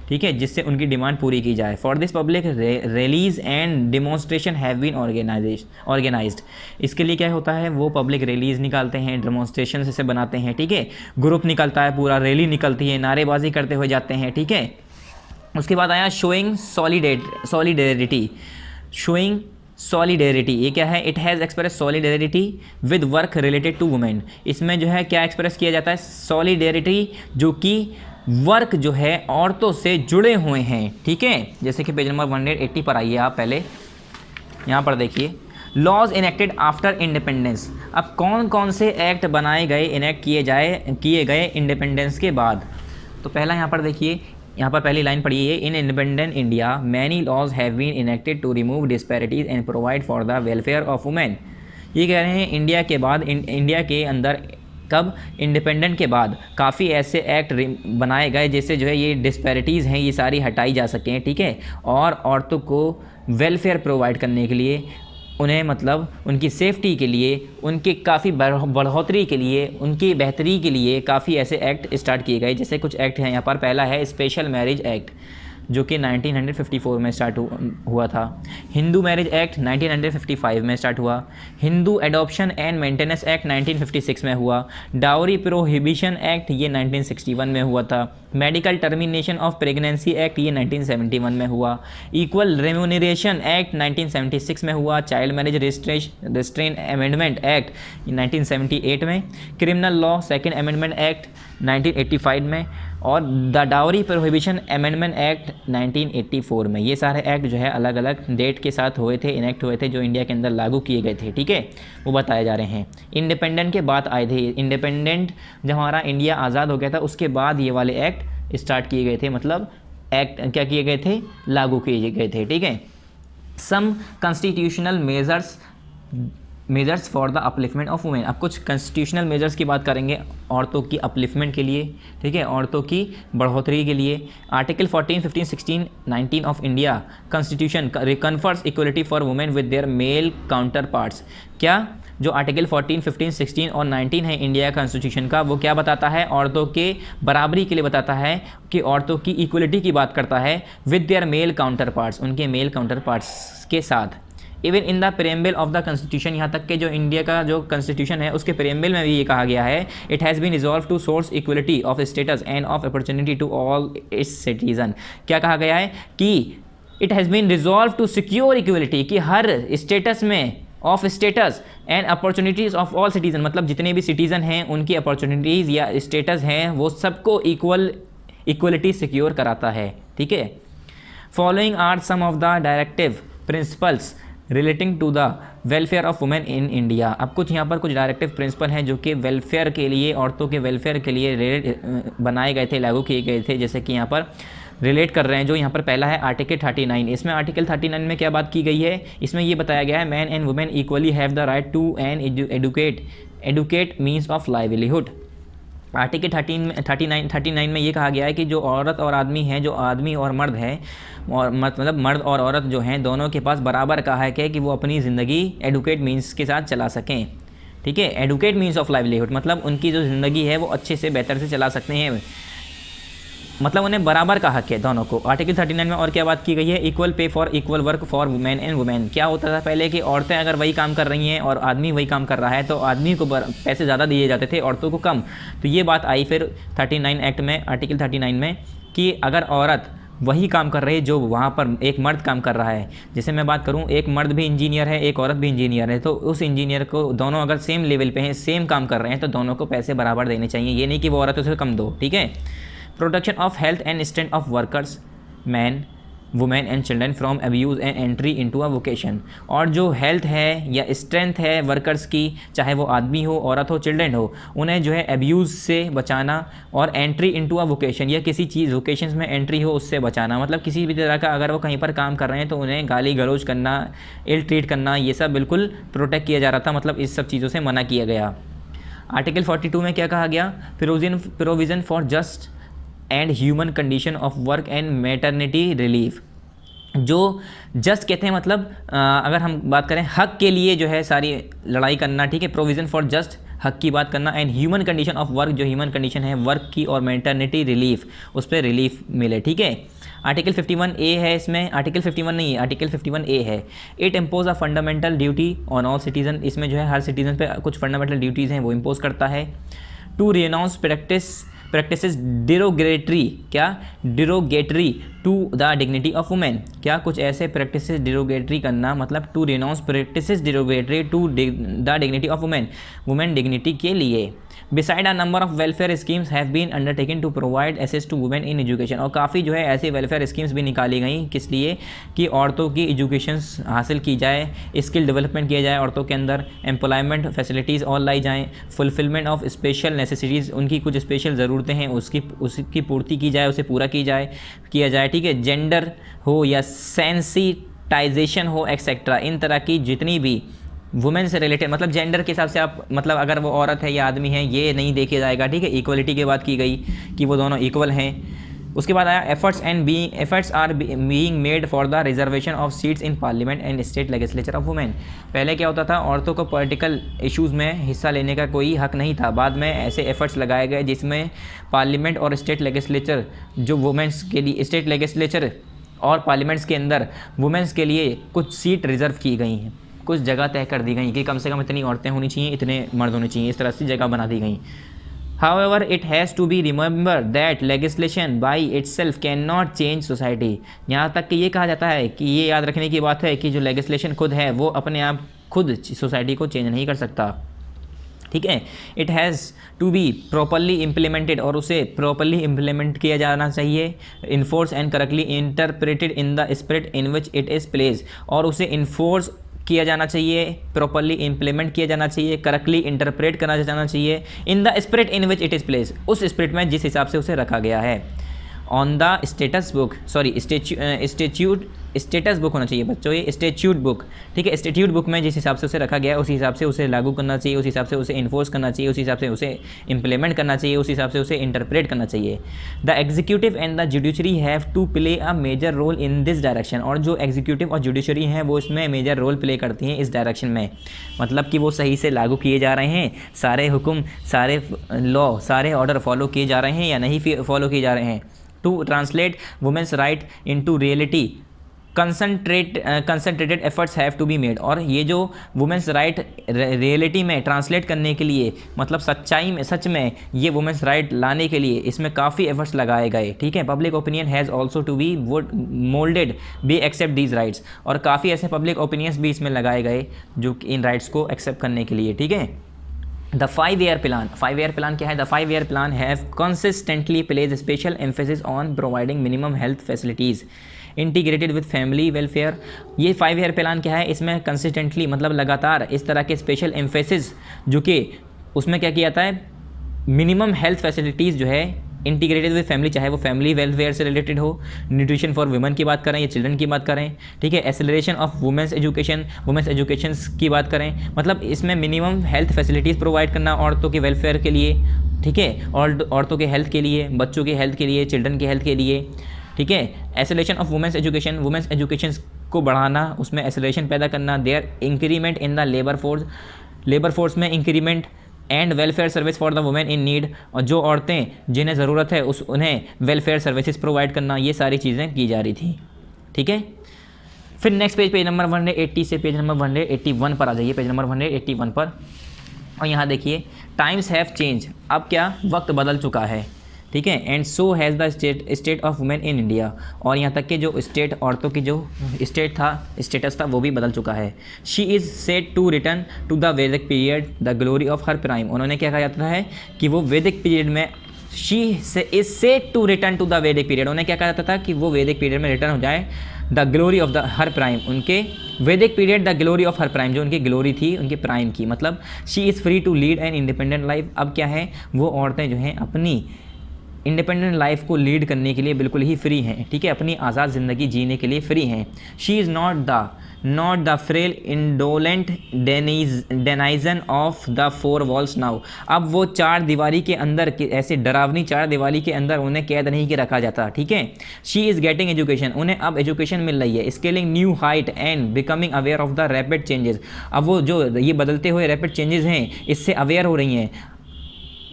[SPEAKER 1] ठीक है, जिससे उनकी डिमांड पूरी की जाए। For this public rallies and demonstration have been organised. इसके लिए क्या होता है, वो पब्लिक रैलीज निकालते हैं, डेमोन्स्ट्रेशन से बनाते हैं, ठीक है, ग्रुप निकलता है, पूरा रैली निकलती है, नारेबाजी करते हुए जाते हैं, ठीक है। उसके बाद आया शोइंग सॉलिडेरिटी। शोइंग सॉलिडेरिटी, ये क्या है? It has express solidarity with work related to women. इसमें जो है क्या एक्सप्रेस किया जाता है? सॉलिडेरिटी, जो कि वर्क जो है औरतों से जुड़े हुए हैं, ठीक है। जैसे कि पेज नंबर 180 पर आइए आप, पहले यहाँ पर देखिए, लॉज इनेक्टेड आफ्टर इंडिपेंडेंस। अब कौन कौन से एक्ट बनाए गए, इनेक्ट किए गए इंडिपेंडेंस के बाद? तो पहला यहाँ पर देखिए, यहाँ पर पहली लाइन पढ़ी है, in independent India many laws have been enacted to remove disparities and provide for the welfare of women. ये कह रहे हैं इंडिया के बाद, इंडिया के अंदर कब? इंडिपेंडेंट के बाद काफ़ी ऐसे एक्ट बनाए गए जिससे जो है ये डिस्पैरिटीज़ हैं ये सारी हटाई जा सकें, ठीक है। और औरतों को वेलफेयर प्रोवाइड करने के लिए, उन्हें मतलब उनकी सेफ्टी के लिए, उनके काफ़ी बढ़ोतरी के लिए, उनकी बेहतरी के लिए काफ़ी ऐसे एक्ट स्टार्ट किए गए। जैसे कुछ एक्ट हैं यहाँ पर। पहला है स्पेशल मैरिज एक्ट, जो कि 1954 में स्टार्ट हुआ था। हिंदू मैरिज एक्ट 1955 में स्टार्ट हुआ। Hindu adoption and maintenance act 1956 में हुआ। डाउरी प्रोहिबिशन एक्ट ये 1961 में हुआ था। Medical termination of pregnancy act ये 1971 में हुआ। इक्वल रेम्यूनरेशन एक्ट 1976 में हुआ। Child marriage restrain amendment act 1978 में। Criminal law second amendment act 1985 में। और the dowry prohibition amendment act 1984 में। ये सारे एक्ट जो है अलग अलग डेट के साथ हुए थे, इनेक्ट हुए थे, जो इंडिया के अंदर लागू किए गए थे, ठीक है, वो बताए जा रहे हैं। इंडिपेंडेंट के बाद आए थे, इंडिपेंडेंट जब हमारा इंडिया आज़ाद हो गया था उसके बाद ये वाले एक्ट स्टार्ट किए गए थे, मतलब एक्ट क्या किए गए थे? लागू किए गए थे, ठीक है। Some constitutional measures for the upliftment of women. अब कुछ कॉन्स्टिट्यूशनल मेजर्स की बात करेंगे औरतों की अपलिफ्टमेंट के लिए, ठीक है, औरतों की बढ़ोतरी के लिए। Article 14, 15, 16, 19 of India constitution confers equality for women with their mail counter parts. क्या? जो आर्टिकल 14, 15, 16 और 19 है इंडिया कॉन्स्टिट्यूशन का, वो क्या बताता है? औरतों के बराबरी के लिए बताता है कि औरतों की इक्वलिटी की बात करता है with their mail counter parts, उनके मेल काउंटर पार्ट्स के साथ। Even in the preamble of the constitution, यहाँ तक कि जो इंडिया का जो कॉन्स्टिट्यूशन है उसके प्रेम्बल में भी ये कहा गया है, it has been resolve to source equality of status and of opportunity to all its citizen. क्या कहा गया है कि it has been resolve to secure equality, कि हर स्टेटस में of status and opportunities of all citizen, मतलब जितने भी सिटीज़न हैं उनकी अपॉर्चुनिटीज़ या स्टेटस हैं वो सबको इक्वलिटी सिक्योर कराता है। ठीक है। Following are some of the directive principles relating to the welfare of women in India. अब कुछ यहाँ पर कुछ डायरेक्टिव प्रिंसिपल हैं जो कि वेलफेयर के लिए, औरतों के वेलफेयर के लिए बनाए गए थे, लागू किए गए थे, जैसे कि यहाँ पर रिलेट कर रहे हैं। जो यहाँ पर पहला है आर्टिकल 39। इसमें आर्टिकल 39 में क्या बात की गई है, इसमें ये बताया गया है man and women equally have the right to an adequate means of livelihood. Article 39 में ये कहा गया है कि जो औरत और आदमी हैं, जो आदमी और मर्द है, और मतलब मर्द और औरत जो हैं दोनों के पास बराबर का हक है कि वो अपनी ज़िंदगी एडुकेट मीन्स के साथ चला सकें। ठीक है। एडुकेट मीन्स ऑफ लाइवलीहुड मतलब उनकी जो ज़िंदगी है वो अच्छे से बेहतर से चला सकते हैं, मतलब उन्हें बराबर का हक है दोनों को। आर्टिकल 39 में और क्या बात की गई है, equal pay for equal work for women and women. क्या होता था पहले कि औरतें अगर वही काम कर रही हैं और आदमी वही काम कर रहा है तो आदमी को पैसे ज़्यादा दिए जाते थे, औरतों को कम। तो ये बात आई फिर 39 एक्ट में, आर्टिकल 39 में, कि अगर औरत वही काम कर रही है जो वहाँ पर एक मर्द काम कर रहा है, जैसे मैं बात करूँ एक मर्द भी इंजीनियर है, एक औरत भी इंजीनियर है, तो उस इंजीनियर को दोनों अगर सेम लेवल पे हैं, सेम काम कर रहे हैं, तो दोनों को पैसे बराबर देने चाहिए। ये नहीं कि वो औरत उसे कम दो। ठीक है। Protection of health and strength of workers man women and children from abuse and entry into a vocation. और जो हेल्थ है या स्ट्रेंथ है वर्कर्स की, चाहे वो आदमी हो, औरत हो, चिल्ड्रन हो, उन्हें जो है अब्यूज़ से बचाना और एंट्री इनटू अ वोकेशन या किसी चीज़ वोकेशन में एंट्री हो उससे बचाना। मतलब किसी भी तरह का अगर वो कहीं पर काम कर रहे हैं तो उन्हें गाली गलौज करना, इल ट्रीट करना, ये सब बिल्कुल प्रोटेक्ट किया जा रहा था, मतलब इस सब चीज़ों से मना किया गया। आर्टिकल 42 में क्या कहा गया, provision for just and human condition of work and maternity relief. जो जस्ट कहते हैं मतलब अगर हम बात करें हक के लिए जो है सारी लड़ाई करना। ठीक है। प्रोविज़न फॉर जस्ट हक की बात करना, and human condition of work, जो ह्यूमन कंडीशन है वर्क की, और मैटरनिटी रिलीफ, उस पर रिलीफ मिले। ठीक है। आर्टिकल 51A है इसमें, आर्टिकल 51 नहीं है, आर्टिकल 51A है। It impose a fundamental duty on all citizen. इसमें जो है हर सिटीज़न पे कुछ फंडामेंटल ड्यूटीज़ हैं वो इम्पोज करता है। टू रिनाउंस प्रैक्टिसेस डिरोगेटरी, क्या derogatory to the dignity of women. क्या कुछ ऐसे प्रैक्टिसेस डिरोगेटरी करना, मतलब to renounce practices derogatory to the dignity of women, women dignity के लिए। Beside a number of welfare schemes have been undertaken to provide access to women in education. और काफ़ी जो है ऐसी वेलफेयर स्कीम्स भी निकाली गई, किस लिए, कि औरतों की एजुकेशन हासिल की जाए, स्किल डेवलपमेंट किया जाए औरतों के अंदर, एम्प्लॉयमेंट फैसिलिटीज़ और लाई जाएँ, फुलफिलमेंट ऑफ स्पेशल नेसेसिटीज़, उनकी कुछ स्पेशल ज़रूरतें हैं उसकी पूर्ति की जाए, उसे पूरा किया जाए। ठीक है। जेंडर हो या सेंसिटाइजेशन हो एक्सेट्रा, इन तरह की जितनी भी वुमेन से रिलेटेड, मतलब जेंडर के हिसाब से आप, मतलब अगर वो औरत है या आदमी है ये नहीं देखा जाएगा। ठीक है। इक्वलिटी की बात की गई कि वो दोनों इक्वल हैं। उसके बाद आया efforts are being made for the reservation of seats in parliament and state legislature of women. पहले क्या होता था, औरतों को पॉलिटिकल इश्यूज़ में हिस्सा लेने का कोई हक नहीं था। बाद में ऐसे एफर्ट्स लगाए गए जिसमें पार्लियामेंट और स्टेट लेजिस्लेचर, जो वुमेन्स के लिए स्टेट लेजिस्लेचर और पार्लियामेंट्स के अंदर वुमेन्स के लिए कुछ सीट रिजर्व की गई हैं, कुछ जगह तय कर दी गई कि कम से कम इतनी औरतें होनी चाहिए, इतने मर्द होने चाहिए, इस तरह से जगह बना दी गई। However, it has to be remembered that legislation by itself cannot change society। यहाँ तक कि ये कहा जाता है कि ये याद रखने की बात है कि जो लेजिस्लेशन खुद है वो अपने आप खुद सोसाइटी को चेंज नहीं कर सकता। ठीक है। It has to be properly implemented, और उसे प्रॉपरली इम्प्लीमेंट किया जाना चाहिए, enforce and correctly interpreted in the spirit in which it is place, और उसे इन्फोर्स किया जाना चाहिए, प्रॉपरली इम्प्लीमेंट किया जाना चाहिए, करेक्टली इंटरप्रेट करना जाना चाहिए, इन the spirit in which it is place, उस स्पिरिट में जिस हिसाब से उसे रखा गया है। On the status book, sorry status book होना चाहिए बच्चों, ये स्टेट्यूट बुक। ठीक है। स्टेट्यूट बुक में जिस हिसाब से उसे रखा गया है उस हिसाब से उसे लागू करना चाहिए, उस हिसाब से उसे इन्फोर्स करना चाहिए, उस हिसाब से उसे इम्प्लीमेंट करना चाहिए, उस हिसाब से उसे इंटरप्रेट करना चाहिए। The executive and the judiciary have to play a major role in this direction. और जो एग्जीक्यूटिव और जुडिशरी हैं वो इसमें मेजर रोल प्ले करती हैं इस डायरेक्शन में, मतलब कि वो सही से लागू किए जा रहे हैं, सारे हुक्म, सारे लॉ, सारे ऑर्डर फॉलो किए जा रहे हैं या नहीं फॉलो किए जा रहे हैं। To translate women's right into reality concentrated efforts have to be made. और ये जो वुमेंस राइट रियलिटी में ट्रांसलेट करने के लिए, मतलब सच्चाई में, सच में ये वुमेंस राइट लाने के लिए इसमें काफ़ी एफर्ट्स लगाए गए, ठीक है। Public opinion has also to be would moulded be accept these rights. और काफ़ी ऐसे पब्लिक ओपिनियंस भी इसमें लगाए गए जो इन राइट्स को एक्सेप्ट करने के लिए, ठीक है। The 5 year plan, 5 year plan क्या है? The 5 year plan have consistently place special emphasis on providing minimum health facilities integrated with family welfare. ये 5 ईयर प्लान क्या है? इसमें कंसिस्टेंटली मतलब लगातार इस तरह के स्पेशल एम्फेसिस जो कि उसमें क्या किया जाता है, मिनिमम हेल्थ फैसिलिटीज़ जो है इंटीग्रेटेड विद फैमिली, चाहे वो फैमिली वेलफेयर से रिलेटेड हो, न्यूट्रिशन फॉर वुमेन की बात करें या चिल्ड्रन की बात करें, ठीक है, acceleration of women's education, women's education की बात करें, मतलब इसमें मिनिमम हेल्थ फैसिलिटीज़ प्रोवाइड करना औरतों के वेलफेयर के लिए, ठीक है, और औरतों के हेल्थ के लिए, बच्चों के हेल्थ के लिए, चिल्ड्रन के हेल्थ के लिए, ठीक है। Acceleration of women's education, women's education को बढ़ाना, उसमें एसेलेशन पैदा करना। Their increment in the labour force, labour force में increment and welfare service for the women in need, और जो औरतें जिन्हें ज़रूरत है उन्हें वेलफेयर सर्विसेज प्रोवाइड करना, ये सारी चीज़ें की जा रही थी, ठीक है। फिर नेक्स्ट पेज नंबर 180 से पेज नंबर 181 पर आ जाइए, पेज नंबर 181 पर। और यहाँ देखिए टाइम्स हैव चेंज, अब क्या वक्त बदल चुका है, ठीक है। And so has the state of women in India, और यहाँ तक कि जो स्टेट, औरतों की जो स्टेटस था वो भी बदल चुका है। She is set to return to the वैदिक period the glory of her prime, उन्होंने क्या कहा जाता है कि वो वैदिक पीरियड में, she is set to return to the वैदिक पीरियड, उन्हें क्या कहा जाता था कि वो वैदिक पीरियड में रिटर्न हो जाए, the glory of the her prime, उनके Vedic period the glory of her prime, जो उनकी ग्लोरी थी उनके प्राइम की, मतलब she is free to lead an independent life. अब क्या है, वो औरतें जो हैं अपनी इंडिपेंडेंट लाइफ को लीड करने के लिए बिल्कुल ही फ्री हैं, ठीक है, अपनी आज़ाद ज़िंदगी जीने के लिए फ्री हैं। She is not the frail indolent denizen of the 4 walls now, अब वो 4 दीवारी के अंदर, ऐसे डरावनी 4 दीवारी के अंदर उन्हें कैद नहीं के रखा जाता, ठीक है। शी इज़ गेटिंग एजुकेशन, उन्हें अब एजुकेशन मिल रही है, scaling new height and becoming aware of the rapid changes, अब वो जो ये बदलते हुए रैपिड चेंजेस हैं इससे अवेयर हो रही हैं,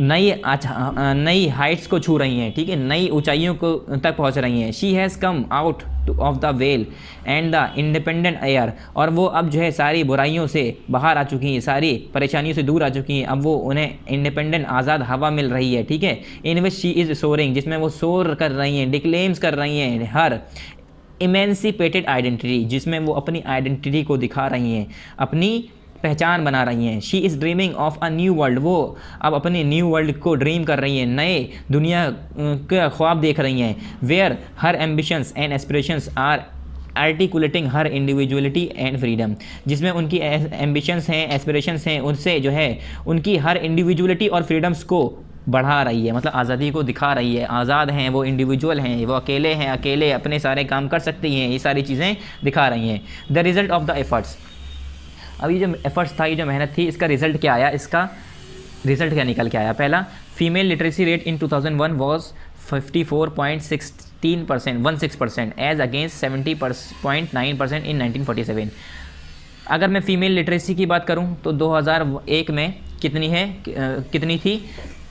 [SPEAKER 1] नई हाइट्स को छू रही हैं, ठीक है, नई ऊंचाइयों को तक पहुंच रही हैं। She has come out of the well and the independent air, और वो अब जो है सारी बुराइयों से बाहर आ चुकी हैं, सारी परेशानियों से दूर आ चुकी हैं, अब वो उन्हें इंडिपेंडेंट आज़ाद हवा मिल रही है, ठीक है। इन विच शी इज़ सोरिंग, जिसमें वो सोर कर रही हैं, डिक्लेम्स कर रही हैं हर इमेंसिपेटेड आइडेंटिटी, जिसमें वो अपनी आइडेंटिटी को दिखा रही हैं, अपनी पहचान बना रही हैं। She is dreaming of a new world, वो अब अपने न्यू वर्ल्ड को ड्रीम कर रही हैं, नए दुनिया का ख्वाब देख रही हैं। Where her ambitions and aspirations are articulating her individuality and freedom, जिसमें उनकी एम्बिशंस हैं, एस्पिरेशंस हैं, उनसे जो है उनकी हर इंडिविजुअलिटी और फ्रीडम्स को बढ़ा रही है, मतलब आज़ादी को दिखा रही है, आज़ाद हैं वो, इंडिविजुअल हैं वो, अकेले हैं, अकेले अपने सारे काम कर सकती हैं, ये सारी चीज़ें दिखा रही हैं। The result of the efforts, अब ये जो एफर्ट्स था, ये जो मेहनत थी, इसका रिज़ल्ट क्या आया, इसका रिज़ल्ट क्या निकल के आया? पहला, female literacy rate in 2001 was 54.16% as against 70.9% in 1947। अगर मैं फ़ीमेल लिटरेसी की बात करूं तो 2001 में कितनी थी?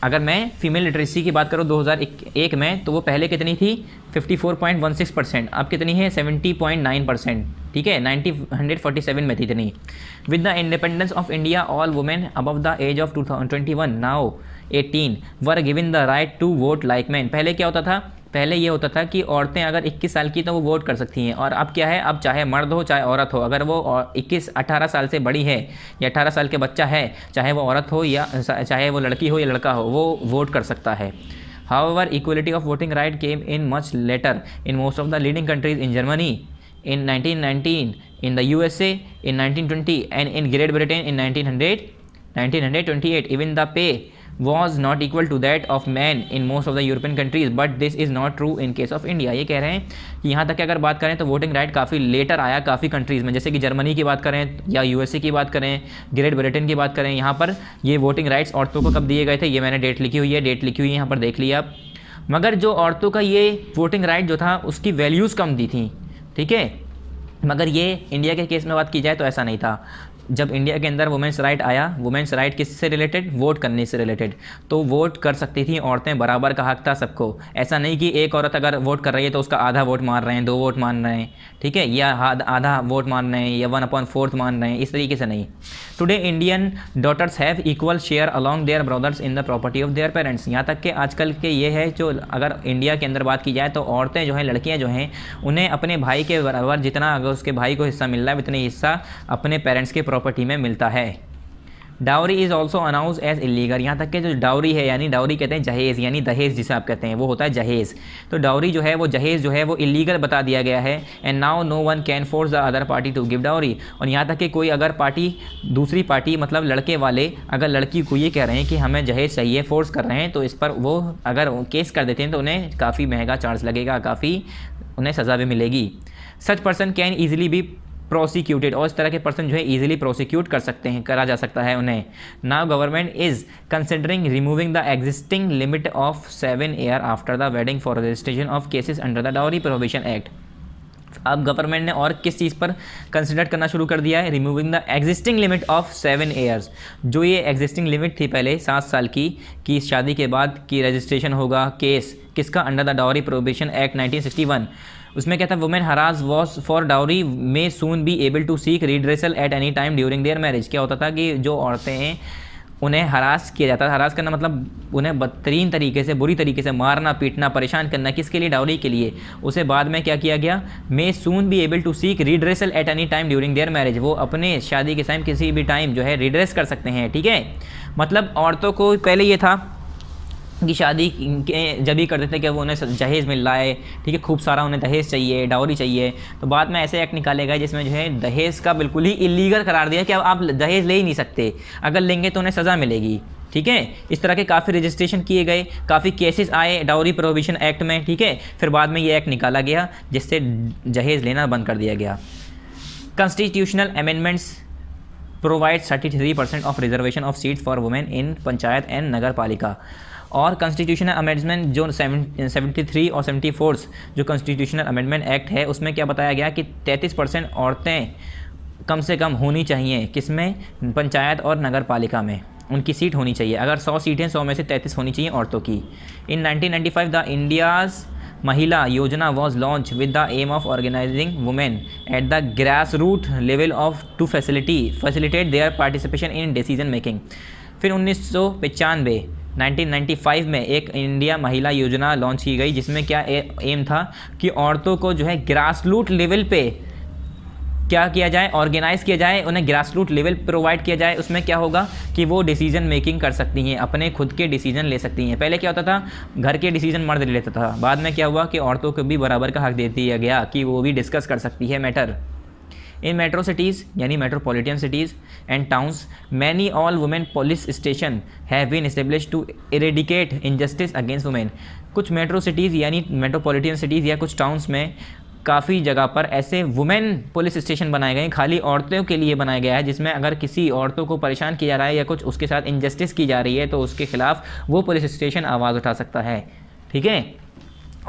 [SPEAKER 1] अगर मैं फ़ीमेल लिटरेसी की बात करूं 2001 में, तो वो पहले कितनी थी? 54.16%, अब कितनी है? 70.9%, ठीक है, 147 में थी इतनी। With the independence of India, all women above the age of 21 now 18 were given the right to vote like man. पहले क्या होता था? पहले ये होता था कि औरतें अगर 21 साल की तो वो वोट कर सकती हैं, और अब क्या है, अब चाहे मर्द हो चाहे औरत हो, अगर वो 18 साल से बड़ी है या 18 साल के बच्चा है, चाहे वो औरत हो या चाहे वो लड़की हो या लड़का हो, वो वोट कर सकता है। However, equality of voting right came in much later in most of the leading countries, in Germany in 1919, in the USA in 1920, and in Great Britain in 1928. Even the pay was not equal to that of men in most of the European countries, but this is not true in case of India। ये कह रहे हैं कि यहाँ तक कि अगर बात करें तो वोटिंग राइट काफ़ी लेटर आया काफ़ी कंट्रीज़ में, जैसे कि जर्मनी की बात करें या यूएसए की बात करें, ग्रेट ब्रिटेन की बात करें, यहाँ पर ये वोटिंग राइट्स औरतों को कब दिए गए थे, ये मैंने डेट लिखी हुई है, यहाँ पर देख लिया आप। मगर जो औरतों का ये वोटिंग राइट जो था उसकी वैल्यूज़ कम दी थी, ठीक है, मगर ये इंडिया के केस में बात की जाए तो ऐसा नहीं था। जब इंडिया के अंदर वुमेंस राइट आया, वुमेंस राइट किससे रिलेटेड, वोट करने से रिलेटेड। तो वोट कर सकती थी औरतें, बराबर का हक था सबको। ऐसा नहीं कि एक औरत अगर वोट कर रही है तो उसका आधा वोट मान रहे हैं, 2 वोट मान रहे हैं, ठीक है, या आधा वोट मान रहे हैं, या 1/4 मान रहे हैं, इस तरीके से नहीं। Today Indian daughters have equal share along their brothers in the property of their parents. यहाँ तक कि आजकल के ये है, जो अगर इंडिया के अंदर बात की जाए तो औरतें जो हैं, लड़कियाँ जो हैं, उन्हें अपने भाई के बराबर जितना अगर उसके भाई को हिस्सा मिल रहा है उतनी हिस्सा अपने पेरेंट्स के प्रॉपर्टी में मिलता है। Dowry is also announce as illegal. यहाँ तक कि जो डाउरी है, यानी डाउरी कहते हैं जहेज़, यानी दहेज जिसे आप कहते हैं, वो होता है जहेज़। तो डाउरी जो है, वो जहेज़ जो है वो इलीगल बता दिया गया है। And now no one can force the other party to give dowry. और यहाँ तक कि कोई अगर पार्टी, दूसरी पार्टी मतलब लड़के वाले, अगर लड़की को ये कह रहे हैं कि हमें जहेज़ चाहिए, फोर्स कर रहे हैं, तो इस पर वो अगर केस कर देते हैं तो उन्हें काफ़ी महंगा चार्ज लगेगा, काफ़ी उन्हें सज़ा भी मिलेगी। Such person can easily be prosecuted. और इस तरह के पर्सन जो है ईजिली प्रोसिक्यूट कर सकते हैं, करा जा सकता है उन्हें। Now government is considering removing the existing limit of 7 year after the wedding for registration of cases under the dowry prohibition act. अब गवर्नमेंट ने और किस चीज़ पर कंसिडर करना शुरू कर दिया है, removing the existing limit of 7 years. जो ये एग्जिस्टिंग लिमिट थी पहले 7 साल की, कि शादी के बाद की रजिस्ट्रेशन होगा केस किसका, under the dowry prohibition act 1961। उसमें क्या था, women harass was for dowry may soon be able to seek redressal at any time during their marriage. क्या होता था कि जो औरतें हैं उन्हें हरास किया जाता था। हरास करना मतलब उन्हें बदतरीन तरीके से, बुरी तरीके से मारना, पीटना, परेशान करना। किसके लिए, डाउरी के लिए। उसे बाद में क्या किया गया, may soon be able to seek redressal at any time during their marriage. वो अपने शादी के टाइम किसी भी टाइम जो है रिड्रेस कर सकते हैं, ठीक है। मतलब औरतों को पहले ये था कि शादी के जब भी करते थे कि वो उन्हें जहेज़ मिल रहा है, ठीक है, खूब सारा उन्हें दहेज चाहिए, डाउरी चाहिए। तो बाद में ऐसे एक्ट निकाले गए जिसमें जो है दहेज का बिल्कुल ही इलीगल करार दिया कि अब आप दहेज ले ही नहीं सकते, अगर लेंगे तो उन्हें सज़ा मिलेगी, ठीक है। इस तरह के काफ़ी रजिस्ट्रेशन किए गए, काफ़ी केसेस आए डाउरी प्रोहिबिशन एक्ट में, ठीक है। फिर बाद में ये एक्ट निकाला गया जिससे जहेज़ लेना बंद कर दिया गया। Constitutional amendments provide 33% of reservation of seats for women in panchayat and nagar palika. और कॉन्स्टिट्यूशनल अमेंडमेंट जो 73 और 74 जो कॉन्स्टिट्यूशनल अमेंडमेंट एक्ट है, उसमें क्या बताया गया कि 33% औरतें कम से कम होनी चाहिए, किसमें, पंचायत और नगर पालिका में उनकी सीट होनी चाहिए। अगर 100 सीटें, 100 में से 33 होनी चाहिए औरतों की। इन 1995 the India's Mahila Yojana was launch with the aim of organising women at the grass root level of to facilitate their participation in decision making. फिर 1995 में एक इंडिया महिला योजना लॉन्च की गई जिसमें क्या एम था कि औरतों को जो है ग्रास रूट लेवल पे क्या किया जाए, ऑर्गेनाइज़ किया जाए, उन्हें ग्रास रूट लेवल प्रोवाइड किया जाए। उसमें क्या होगा कि वो डिसीजन मेकिंग कर सकती हैं, अपने खुद के डिसीजन ले सकती हैं। पहले क्या होता था, घर के डिसीजन मर्द ले लेता था, बाद में क्या हुआ कि औरतों को भी बराबर का हक दे दिया गया कि वो भी डिस्कस कर सकती है मैटर। इन मेट्रो सिटीज़ यानी metropolitan cities and towns many all women police station have been established to eradicate injustice against women. कुछ मेट्रो सिटीज़ यानी मेट्रोपॉलिटन सिटीज़ या कुछ टाउन्स में काफ़ी जगह पर ऐसे वुमेन पुलिस स्टेशन बनाए गए हैं, खाली औरतों के लिए बनाया गया है, जिसमें अगर किसी औरतों को परेशान किया जा रहा है या कुछ उसके साथ इनजस्टिस की जा रही है तो उसके खिलाफ वो पुलिस स्टेशन आवाज़ उठा सकता है, ठीक है,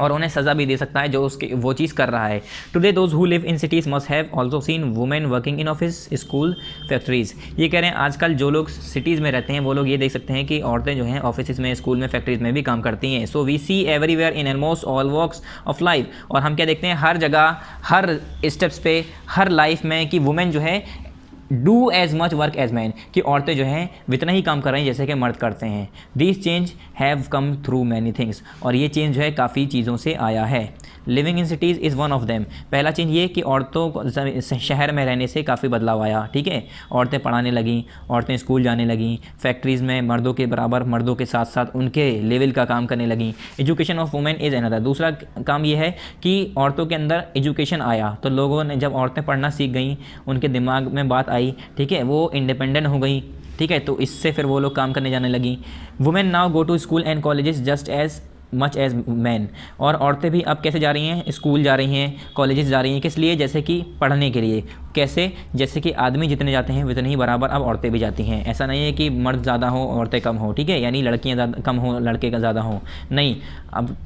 [SPEAKER 1] और उन्हें सज़ा भी दे सकता है जो उसके वो चीज़ कर रहा है। Today those who live in cities must have also seen women working in office, school, factories. ये कह रहे हैं आजकल जो लोग सिटीज़ में रहते हैं वो लोग ये देख सकते हैं कि औरतें जो हैं ऑफिस में, स्कूल में, फैक्ट्रीज़ में भी काम करती हैं। So we see everywhere in almost all walks of life. और हम क्या देखते हैं हर जगह, हर स्टेप्स पे, हर लाइफ में कि वुमेन जो है do as much work as man, कि औरतें जो हैं इतना ही काम कर रही हैं जैसे कि मर्द करते हैं। This change have come through many things. और ये चेंज जो है काफ़ी चीज़ों से आया है। Living in cities is one of them. पहला चेंज ये कि औरतों को शहर में रहने से काफ़ी बदलाव आया, ठीक है। औरतें पढ़ाने लगीं, औरतें स्कूल जाने लगीं, फैक्ट्रीज़ में मर्दों के बराबर, मर्दों के साथ साथ उनके लेवल का काम करने लगीं। Education of women is another. दूसरा काम ये है कि औरतों के अंदर एजुकेशन आया, तो लोगों ने जब औरतें पढ़ना सीख गई, उनके दिमाग में बात आई, ठीक है, वो इंडिपेंडेंट हो गई, ठीक है, तो इससे फिर वो लोग काम करने जाने लगी। Women now go to school and colleges just as much as man. और औरतें भी अब कैसे जा रही हैं, स्कूल जा रही हैं, कॉलेजेस जा रही हैं, किस लिए, जैसे कि पढ़ने के लिए। कैसे, जैसे कि आदमी जितने जाते हैं उतने ही बराबर अब औरतें भी जाती हैं। ऐसा नहीं है कि मर्द ज़्यादा हो औरतें कम हो, ठीक है, यानी लड़कियाँ ज़्यादा कम हो लड़के का ज़्यादा हो, नहीं, अब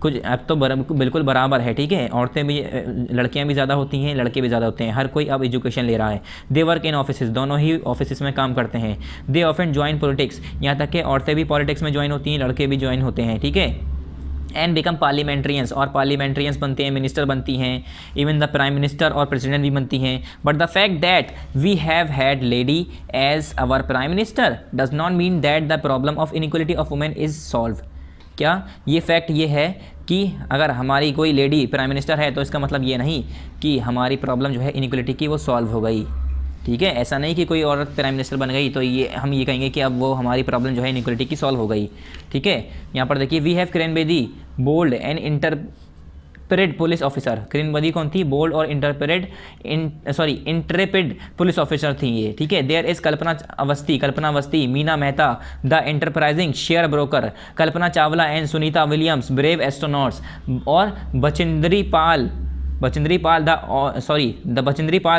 [SPEAKER 1] तो बिल्कुल बराबर है, ठीक है। औरतें भी, लड़कियाँ भी ज़्यादा होती हैं, लड़के भी ज़्यादा होते हैं, हर कोई अब एजुकेशन ले रहा है। दे वर्क इन ऑफिस, दोनों ही ऑफिस में काम करते हैं। दे ऑफन ज्वाइन पॉलिटिक्स, यहाँ तक कि औरतें भी पॉलिटिक्स में ज्वाइन होती हैं, लड़के भी ज्वाइन होते हैं, ठीक है। एंड बिकम पार्लियामेंट्रियंस, और पार्लियामेंट्रियंस बनते हैं, मिनिस्टर बनती हैं, इवन द प्राइम मिनिस्टर और प्रेसिडेंट भी बनती हैं। But the fact that we have had lady as our prime minister does not mean that the problem of inequality of women is solve. क्या ये फैक्ट ये है कि अगर हमारी कोई लेडी प्राइम मिनिस्टर है तो इसका मतलब ये नहीं कि हमारी प्रॉब्लम जो है इनइक्वलिटी की वो सॉल्व हो गई, ठीक है। ऐसा नहीं कि कोई औरत प्राइम मिनिस्टर बन गई तो ये हम ये कहेंगे कि अब वो हमारी प्रॉब्लम जो है इनइक्वलिटी की सॉल्व हो गई, ठीक है। यहाँ पर देखिए, we have Kiran Bedi bold and intrepid police officer. Kiran Bedi कौन थी, बोल्ड और इंटरप्रेड पुलिस ऑफिसर थी ये, ठीक है। There is Kalpana Awasthi, Meena Mehta the enterprising share broker, Kalpana Chawla and Sunita Williams brave astronauts, और Bachendri Pal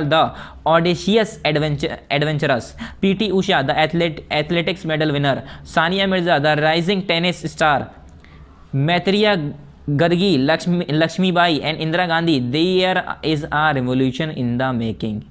[SPEAKER 1] the audacious adventurous, PT Usha the athletics medal winner, Sania Mirza the rising tennis star, Maitreyi Gargi, Lakshmibai and Indira Gandhi, there is a revolution in the making.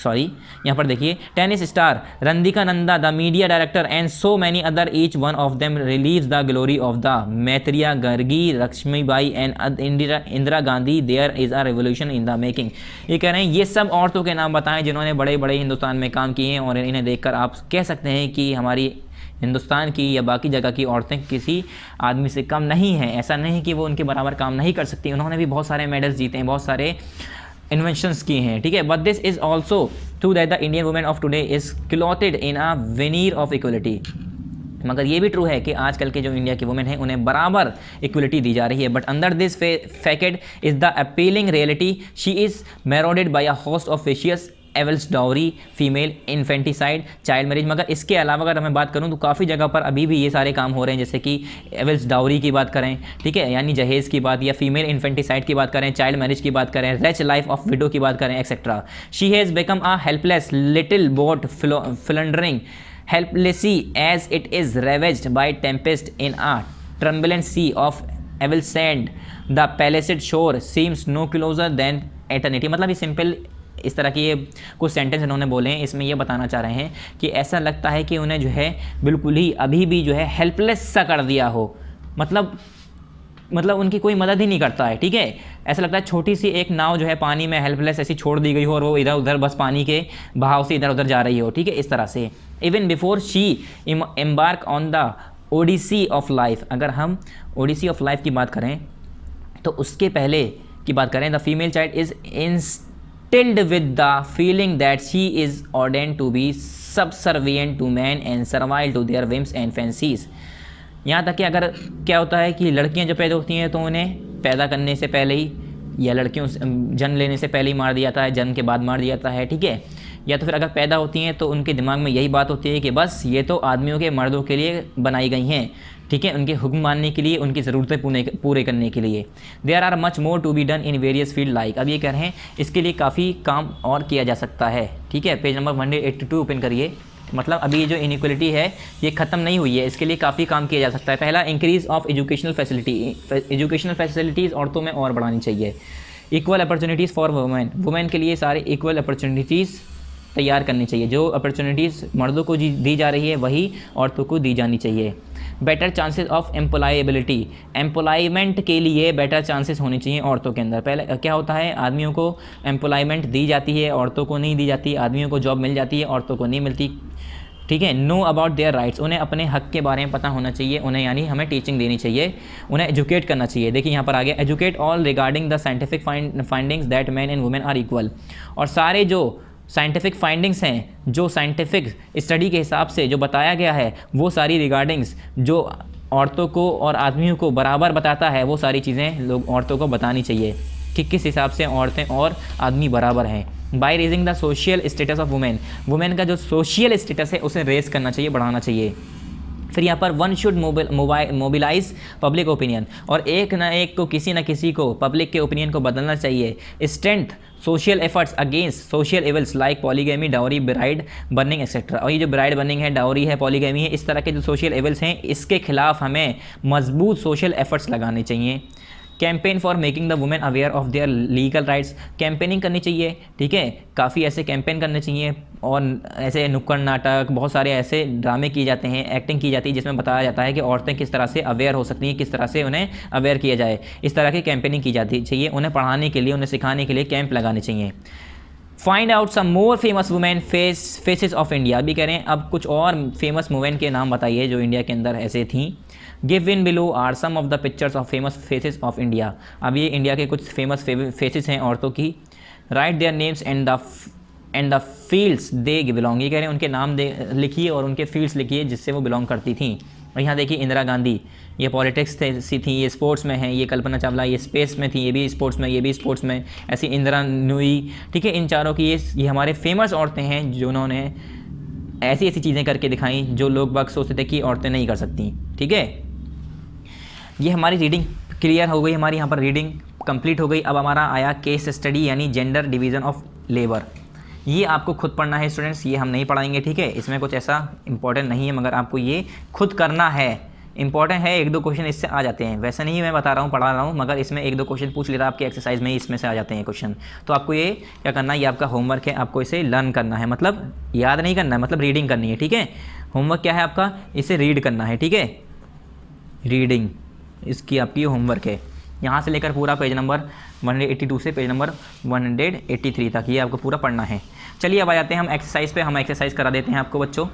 [SPEAKER 1] यहाँ पर देखिए, tennis star Randika Nanda the media director and so many other, each one of them relieves the glory of the Maitreyi Gargi, Lakshmibai and Indira Gandhi, there is a revolution in the making. ये कह रहे हैं ये सब औरतों के नाम बताएं जिन्होंने बड़े बड़े हिंदुस्तान में काम किए हैं, और इन्हें देखकर आप कह सकते हैं कि हमारी हिंदुस्तान की या बाकी जगह की औरतें किसी आदमी से कम नहीं हैं। ऐसा नहीं कि वो उनके बराबर काम नहीं कर सकती, उन्होंने भी बहुत सारे मेडल्स जीते हैं, बहुत सारे इन्वेंशंस किए हैं, ठीक है। But this is also true that the Indian women of today is clothed in a veneer of equality. मगर ये भी ट्रू है कि आजकल के जो इंडिया के वुमेन हैं उन्हें बराबर इक्वलिटी दी जा रही है। But under this facade is the appalling reality she is marauded by a host of vicious evils dowry, female infanticide, child marriage. मगर इसके अलावा अगर मैं बात करूं तो काफ़ी जगह पर अभी भी ये सारे काम हो रहे हैं, जैसे कि एवल्स डाउरी की बात करें, ठीक है, यानी जहेज़ की बात, या फीमेल इन्फेंटिसाइड की बात करें, चाइल्ड मैरिज की बात करें, रिच लाइफ ऑफ विडो की बात करें, etcetera. She has become a helpless little boat floundering helplessly as it is ravaged by tempest in a turbulent sea of evil sand. The palanced shore seems no closer than eternity। मतलब ये सिंपल इस तरह की ये कुछ सेंटेंस इन्होंने बोले हैं, इसमें ये बताना चाह रहे हैं कि ऐसा लगता है कि उन्हें जो है बिल्कुल ही अभी भी जो है हेल्पलेस सा कर दिया हो, मतलब उनकी कोई मदद ही नहीं करता है, ठीक है। ऐसा लगता है छोटी सी एक नाव जो है पानी में हेल्पलेस ऐसी छोड़ दी गई हो और वो इधर उधर बस पानी के बहाव से इधर उधर जा रही हो, ठीक है, इस तरह से। Even before she embark on the odyssey of life, अगर हम ओडिसी ऑफ लाइफ की बात करें तो उसके पहले की बात करें, the female child is instilled with the feeling that she is ordained to be subservient to men and servile to their whims and fancies। यहाँ तक कि अगर क्या होता है कि लड़कियाँ जब पैदा होती हैं तो उन्हें पैदा करने से पहले ही या लड़कियों जन्म लेने से पहले ही मार दिया जाता है, जन्म के बाद मार दिया जाता है, ठीक है। या तो फिर अगर पैदा होती हैं तो उनके दिमाग में यही बात होती है कि बस ये तो आदमियों के मर्दों के लिए बनाई गई हैं, ठीक है, उनके हुक्म मानने के लिए, उनकी ज़रूरतें पूरे करने के लिए। There are much more to be done in various field like. अब ये कह रहे हैं इसके लिए काफ़ी काम और किया जा सकता है, ठीक है। पेज नंबर 182 ओपन करिए। मतलब अभी ये जो इनइक्वलिटी है ये ख़त्म नहीं हुई है, इसके लिए काफ़ी काम किया जा सकता है। पहला, इंक्रीज़ ऑफ एजुकेशनल फैसिलिटीज़ औरतों में और बढ़ानी चाहिए। इक्वल अपॉर्चुनिटीज़ फॉर वुमेन के लिए सारे इक्वल अपॉर्चुनिटीज़ तैयार करनी चाहिए। जो अपॉर्चुनिटीज़ मर्दों को दी जा रही है वही औरतों को दी जानी चाहिए। Better chances of employability, employment के लिए बेटर चांसेस होने चाहिए औरतों के अंदर। पहले क्या होता है, आदमियों को एम्प्लॉयमेंट दी जाती है, औरतों को नहीं दी जाती। आदमियों को जॉब मिल जाती है, औरतों को नहीं मिलती, ठीक है। नो अबाउट देयर राइट्स, उन्हें अपने हक के बारे में पता होना चाहिए, उन्हें यानी हमें टीचिंग देनी चाहिए, उन्हें एजुकेट करना चाहिए। देखिए यहाँ पर आ गया, educate all regarding the scientific findings that man and women are equal. और सारे जो साइंटिफिक फाइंडिंग्स हैं, जो साइंटिफिक स्टडी के हिसाब से जो बताया गया है, वो सारी रिगार्डिंग्स जो औरतों को और आदमियों को बराबर बताता है, वो सारी चीज़ें लोग औरतों को बतानी चाहिए कि किस हिसाब से औरतें और आदमी बराबर हैं। By raising the social status of women, women का जो सोशल स्टेटस है उसे रेज करना चाहिए, बढ़ाना चाहिए। फिर यहाँ पर one should mobilise public opinion, और एक ना एक को किसी न किसी को पब्लिक के ओपिनियन को बदलना चाहिए। Strength social efforts against social evils like polygamy, dowry, bride burning etcetera. और ये जो ब्राइड बर्निंग है, डाउरी है, पॉलीगैमी है, इस तरह के जो सोशल एवल्स हैं, इसके खिलाफ हमें मजबूत सोशल एफर्ट्स लगाने चाहिए। Campaign for making the women aware of their legal rights, campaigning करनी चाहिए, ठीक है, काफ़ी ऐसे कैंपेन करने चाहिए। और ऐसे नुक्कड़ नाटक, बहुत सारे ऐसे ड्रामे किए जाते हैं, एक्टिंग की जाती है, जिसमें बताया जाता है कि औरतें किस तरह से अवेयर हो सकती हैं, किस तरह से उन्हें अवेयर किया जाए। इस तरह की कैंपेनिंग की जाती चाहिए, उन्हें पढ़ाने के लिए, उन्हें सिखाने के लिए कैंप लगाने चाहिए। Find out some more famous women faces of India, अभी कह रहे हैं अब कुछ और फेमस वुमेन के नाम बताइए जो इंडिया के अंदर ऐसे थीं। Give in below are some of the pictures of famous faces of India, अब ये इंडिया के कुछ फेमस फेसेस हैं औरतों की। Right their names and the fields they belong, ये कह रहे हैं उनके नाम लिखिए और उनके फील्ड्स लिखिए जिससे वो बिलोंग करती थी। और यहाँ देखिए इंदिरा गांधी, ये पॉलिटिक्स सी थी, ये स्पोर्ट्स में हैं। ये कल्पना चावला, ये स्पेस में थी, ये भी स्पोर्ट्स में, ये भी स्पोर्ट्स में। ऐसी इंदिरा नूई, ठीक है, इन चारों की ये हमारे फेमस औरतें हैं जिन्होंने ऐसी ऐसी चीज़ें करके दिखाई जो लोग बाग सोचते थे कि औरतें नहीं कर सकती, ठीक है। ये हमारी रीडिंग क्लियर हो गई, हमारी यहाँ पर रीडिंग कंप्लीट हो गई। अब हमारा आया केस स्टडी यानी जेंडर डिवीज़न ऑफ लेबर। ये आपको खुद पढ़ना है स्टूडेंट्स, ये हम नहीं पढ़ाएंगे, ठीक है। इसमें कुछ ऐसा इंपॉर्टेंट नहीं है, मगर आपको ये खुद करना है। इंपॉर्टेंट है, एक दो क्वेश्चन इससे आ जाते हैं, वैसे नहीं मैं बता रहा हूँ, पढ़ा रहा हूँ, मगर इसमें एक दो क्वेश्चन पूछ लेता आपके एक्सरसाइज में ही, इसमें से आ जाते हैं क्वेश्चन। तो आपको ये क्या करना है, ये आपका होमवर्क है, आपको इसे लर्न करना है, मतलब याद नहीं करना है, मतलब रीडिंग करनी है, ठीक है। होमवर्क क्या है आपका, इसे रीड करना है, ठीक है। रीडिंग इसकी आपकी होमवर्क है, यहाँ से लेकर पूरा पेज नंबर 182 से पेज नंबर 183 तक ये आपको पूरा पढ़ना है। चलिए अब आ जाते हैं हम एक्सरसाइज पे, हम एक्सरसाइज करा देते हैं आपको बच्चों।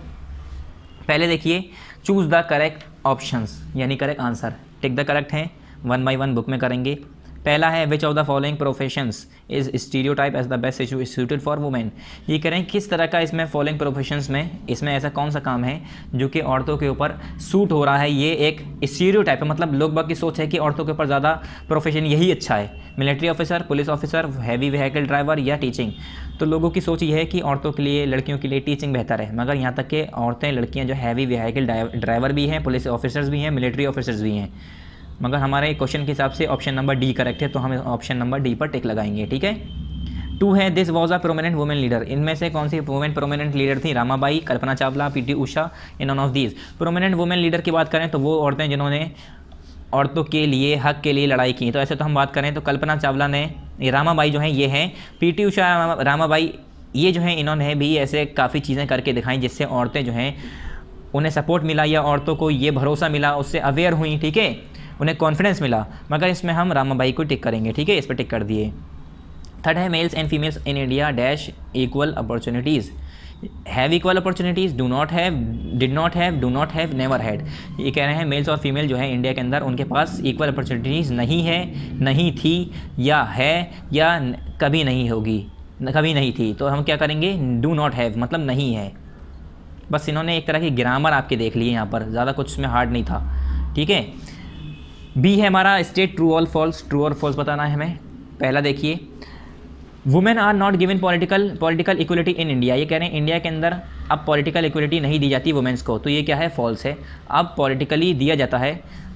[SPEAKER 1] पहले देखिए, चूज़ द करेक्ट ऑप्शंस यानी correct answer, tick the correct है, 1 बाय 1 बुक में करेंगे। पहला है which of the following professions is stereotype as the best suited for women. ये करें किस तरह का इसमें फॉलोइंग प्रोफेशंस में, इसमें ऐसा कौन सा काम है जो कि औरतों के ऊपर सूट हो रहा है। ये एक स्टीरियोटाइप है, मतलब लोग बाग की सोच है कि औरतों के ऊपर ज़्यादा प्रोफेशन यही अच्छा है, military officer, police officer, heavy vehicle driver या टीचिंग। तो लोगों की सोच ये है कि औरतों के लिए, लड़कियों के लिए टीचिंग बेहतर है, मगर यहाँ तक कि औरतें, लड़कियाँ जो हैवी व्हीकल ड्राइवर भी हैं, पुलिस ऑफिसर्स भी हैं, मिलिट्री ऑफिसर्स भी हैं। मगर हमारे क्वेश्चन के हिसाब से ऑप्शन नंबर डी करेक्ट है, तो हम ऑप्शन नंबर डी पर टिक लगाएंगे, ठीक है। 2 है this was a prominent women leader, इनमें से कौन सी वुमेन प्रोमिनेंट लीडर थी, Ramabai, Kalpana Chawla, PT Usha, in none of these. Prominent women leader की बात करें तो वो औरतें जिन्होंने औरतों के लिए, हक के लिए लड़ाई की, तो ऐसे तो हम बात करें तो कल्पना चावला ने, रामाबाई जो हैं ये हैं, पीटी उषा, रामाबाई ये जो हैं इन्होंने भी ऐसे काफ़ी चीज़ें करके दिखाई जिससे औरतें जो हैं उन्हें सपोर्ट मिला या औरतों को ये भरोसा मिला, उससे अवेयर हुई, ठीक है, उन्हें कॉन्फिडेंस मिला। मगर इसमें हम रामाबाई को टिक करेंगे, ठीक है, इस पर टिक कर दिए। 3rd है mails and females in India dash equal opportunities, have equal opportunities, do not have, did not have, do not have, never had. ये कह रहे हैं मेल्स और फीमेल जो है इंडिया के अंदर उनके पास इक्वल अपॉर्चुनिटीज़ नहीं है, नहीं थी, या है, या कभी नहीं होगी, कभी नहीं थी। तो हम क्या करेंगे, डू नॉट हैव मतलब नहीं है। बस इन्होंने एक तरह की ग्रामर आपके देख ली है यहाँ पर, ज़्यादा कुछ इसमें हार्ड नहीं था, ठीक है। बी है हमारा स्टेट ट्रू और फॉल्स, ट्रू और फॉल्स बताना है हमें। पहला देखिए, women are not given political equality in India, ये कह रहे हैं इंडिया के अंदर अब पॉलिटिकल इक्वलिटी नहीं दी जाती वुमेन्स को, तो ये क्या है, फॉल्स है। अब पॉलिटिकली दिया जाता है,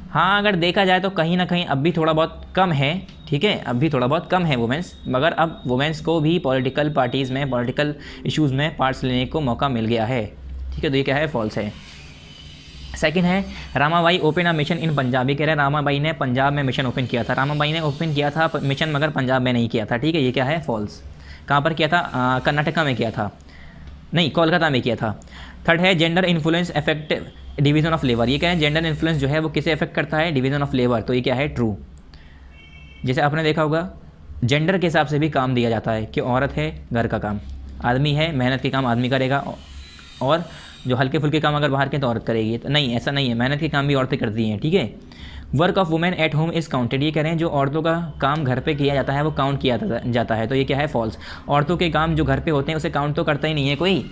[SPEAKER 1] हाँ अगर देखा जाए तो कहीं ना कहीं अब भी थोड़ा बहुत कम है, ठीक है, अब भी थोड़ा बहुत कम है वुमेन्स, मगर अब वुमेन्स को भी पॉलिटिकल पार्टीज़ में, पॉलिटिकल इश्यूज़ में पार्ट्स लेने को मौका मिल गया है, ठीक है। तो ये क्या है, फॉल्स है। सेकंड है Ramabai open a mission in Punjab, ये कह रहे हैं रामाबाई ने पंजाब में मिशन ओपन किया था, रामाबाई ने ओपन किया था मिशन मगर पंजाब में नहीं किया था, ठीक है, ये क्या है, फॉल्स। कहाँ पर किया था, कर्नाटका में किया था, नहीं कोलकाता में किया था। 3rd है gender influence affect division of labour, ये कह रहे हैं जेंडर इन्फ्लुएंस जो है वो किसे अफेक्ट करता है, डिवीज़न ऑफ लेबर, तो ये क्या है, ट्रू। जैसे आपने देखा होगा जेंडर के हिसाब से भी काम दिया जाता है कि औरत है घर का काम, आदमी है मेहनत के काम आदमी करेगा, और जो हल्के फुल्के काम अगर बाहर के तो औरत करेगी, तो नहीं ऐसा नहीं है, मेहनत के काम भी औरतें करती हैं, ठीक है। Work of women at home is counted, ये कह रहे हैं जो औरतों का काम घर पे किया जाता है वो काउंट किया जाता है, तो ये क्या है, फॉल्स। औरतों के काम जो घर पे होते हैं उसे काउंट तो करता ही नहीं है कोई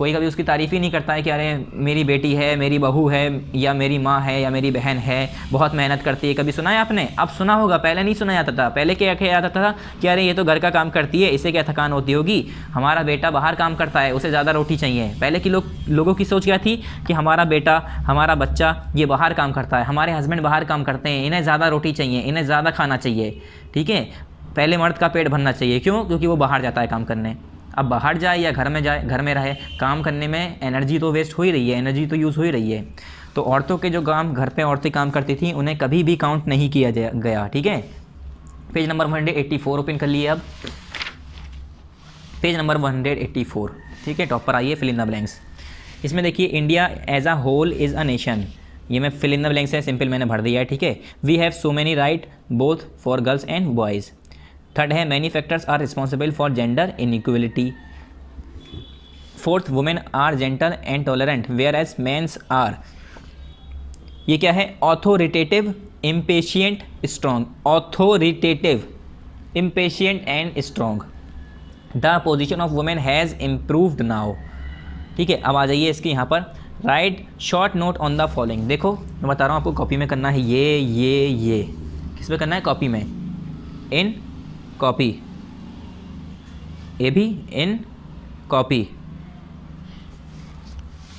[SPEAKER 1] कोई कभी उसकी तारीफ़ ही नहीं करता है कि अरे मेरी बेटी है, मेरी बहू है, या मेरी माँ है, या मेरी बहन है, बहुत मेहनत करती है। कभी सुना है आपने? अब सुना होगा, पहले नहीं सुना जाता था। पहले क्या किया जाता था कि अरे ये तो घर का काम करती है, इसे क्या थकान होती होगी, हमारा बेटा बाहर काम करता है, उसे ज़्यादा रोटी चाहिए। पहले की लोगों की सोच क्या थी कि हमारा बेटा, हमारा बच्चा ये बाहर काम करता है, हमारे हस्बैंड बाहर काम करते हैं, इन्हें ज़्यादा रोटी चाहिए, इन्हें ज़्यादा खाना चाहिए, ठीक है। पहले मर्द का पेट भरना चाहिए, क्यों? क्योंकि वो बाहर जाता है काम करने। अब बाहर जाए या घर में जाए, घर में रहे, काम करने में एनर्जी तो वेस्ट हो ही रही है, एनर्जी तो यूज़ हो ही रही है। तो औरतों के जो काम घर पे औरतें काम करती थी उन्हें कभी भी काउंट नहीं किया गया, ठीक है। पेज नंबर 184 ओपन कर लिए। अब पेज नंबर 184, ठीक है। टॉप पर आइए, फिल इन द ब्लैंक्स। इसमें देखिए, India as a whole is a nation, ये मैं फिल इन द ब्लैंक्स है, सिंपल मैंने भर दिया है, ठीक है। We have so many right both for girls and boys. Third है, many factors are responsible for gender inequality. Fourth, women are gentle and tolerant where as mens are. ये क्या है? Authoritative, impatient, strong. Authoritative, impatient and strong. The position of women has improved now, ठीक है। अब आ जाइए इसके यहाँ पर, right short note on the following. देखो मैं बता रहा हूँ आपको, कॉपी में करना है ये किस पे करना है? कॉपी में, इन कॉपी, ये भी इन कॉपी,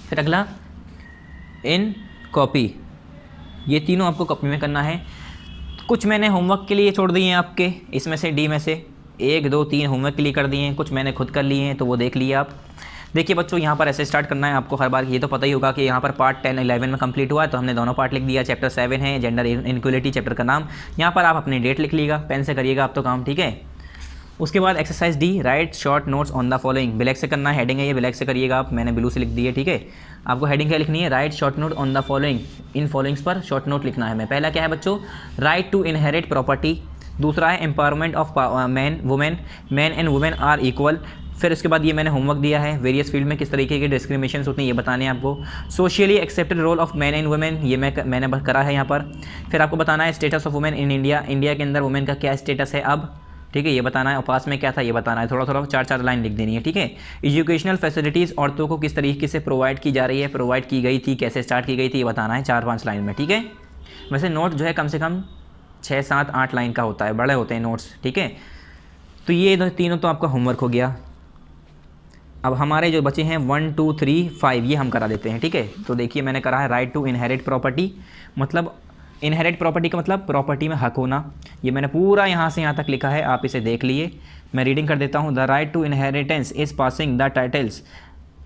[SPEAKER 1] फिर अगला इन कॉपी, ये तीनों आपको कॉपी में करना है। कुछ मैंने होमवर्क के लिए छोड़ दिए हैं आपके, इसमें से डी में से 1 2 3 होमवर्क के लिए कर दिए हैं, कुछ मैंने खुद कर लिए हैं, तो वो देख लिए आप। देखिए बच्चों, यहाँ पर ऐसे स्टार्ट करना है आपको हर बार। ये तो पता ही होगा कि यहाँ पर पार्ट 10 11 में कंप्लीट हुआ है, तो हमने दोनों पार्ट लिख दिया। चैप्टर 7 है जेंडर इनइक्वलिटी, चैप्टर का नाम। यहाँ पर आप अपनी डेट लिख लीजिएगा, पेन से करिएगा आप तो काम, ठीक है। उसके बाद exercise D, right short notes on the following. Black से करना है, हेडिंग है ये, ब्लैक से करिएगा आप, मैंने ब्लू से लिख दी है, ठीक है। आपको हेडिंग क्या लिखनी है? Write short note on the following. इन फॉलोइंग्स पर शॉर्ट नोट लिखना है। मैं पहला क्या है बच्चों? Right to inherit property. दूसरा है empowerment of man women, man and women are equal. फिर उसके बाद ये मैंने होमवर्क दिया है, वेरियस फील्ड में किस तरीके के डिस्क्रिमिनेशन होते हैं ये बताने हैं आपको। Socially accepted role of man and women, ये मैंने करा है यहाँ पर। फिर आपको बताना है status of women in India, India के अंदर वुमेन का क्या स्टेटस है अब, ठीक है, ये बताना है। और पास में क्या था ये बताना है, थोड़ा थोड़ा 4 लाइन लिख देनी है, ठीक है। एजुकेशनल फैसिलिटीज़ औरतों को किस तरीके से प्रोवाइड की जा रही है, प्रोवाइड की गई थी, कैसे स्टार्ट की गई थी, ये बताना है 4-5 लाइन में, ठीक है। वैसे नोट जो है कम से कम 6 7 8 लाइन का होता है, बड़े होते हैं नोट्स, ठीक है। तो ये तीनों तो आपका होमवर्क हो गया। अब हमारे जो बचे हैं 1 2 3 5 ये हम करा देते हैं, ठीक है। तो देखिए मैंने करा है राइट टू इनहेरिट प्रॉपर्टी, मतलब इनहेरिट प्रॉपर्टी का मतलब प्रॉपर्टी में हक होना। ये मैंने पूरा यहाँ से यहाँ तक लिखा है, आप इसे देख लिए। मैं रीडिंग कर देता हूँ। The right to inheritance is passing the titles,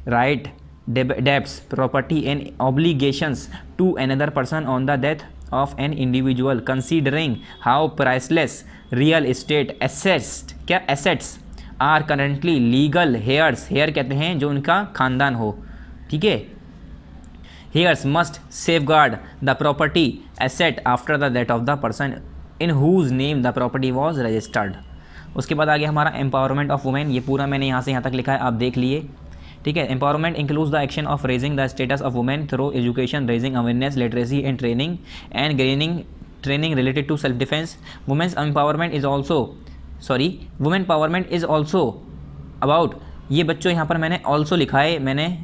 [SPEAKER 1] right, debts, property and obligations to another person on the death of an individual considering how priceless real estate assets, क्या assets are currently legal heirs, heir कहते हैं जो उनका खानदान हो, ठीक है। Heirs must safeguard the property asset after the death of the person in whose name the property was registered. उसके बाद आगे हमारा एम्पावरमेंट ऑफ वुमेन, ये पूरा मैंने यहाँ से यहाँ तक लिखा है, आप देख लिए, ठीक है। Empowerment includes the action of raising the status of women through education, raising awareness, literacy and training training related to self defence. Women's empowerment is also women powerment is also about, ये बच्चों यहाँ पर मैंने ऑल्सो लिखा है, मैंने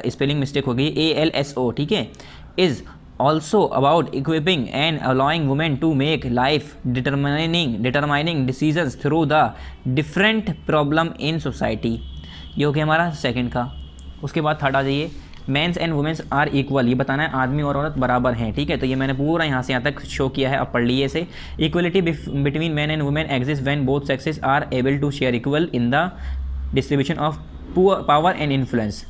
[SPEAKER 1] स्पेलिंग मिस्टेक हो गई, ALSO, ठीक है। Is also about equipping and allowing women to make life determining decisions through the different problem in society. ये हो गया हमारा सेकंड का। उसके बाद थर्ड आ जाइए, men's and women's are equal, ये बताना है आदमी और औरत बराबर हैं, ठीक है। तो ये मैंने पूरा यहाँ से यहाँ तक शो किया है, अब पढ़ लिए इसे। Equality between man and women exist when both sexes are able to share equal in the distribution of power and influence,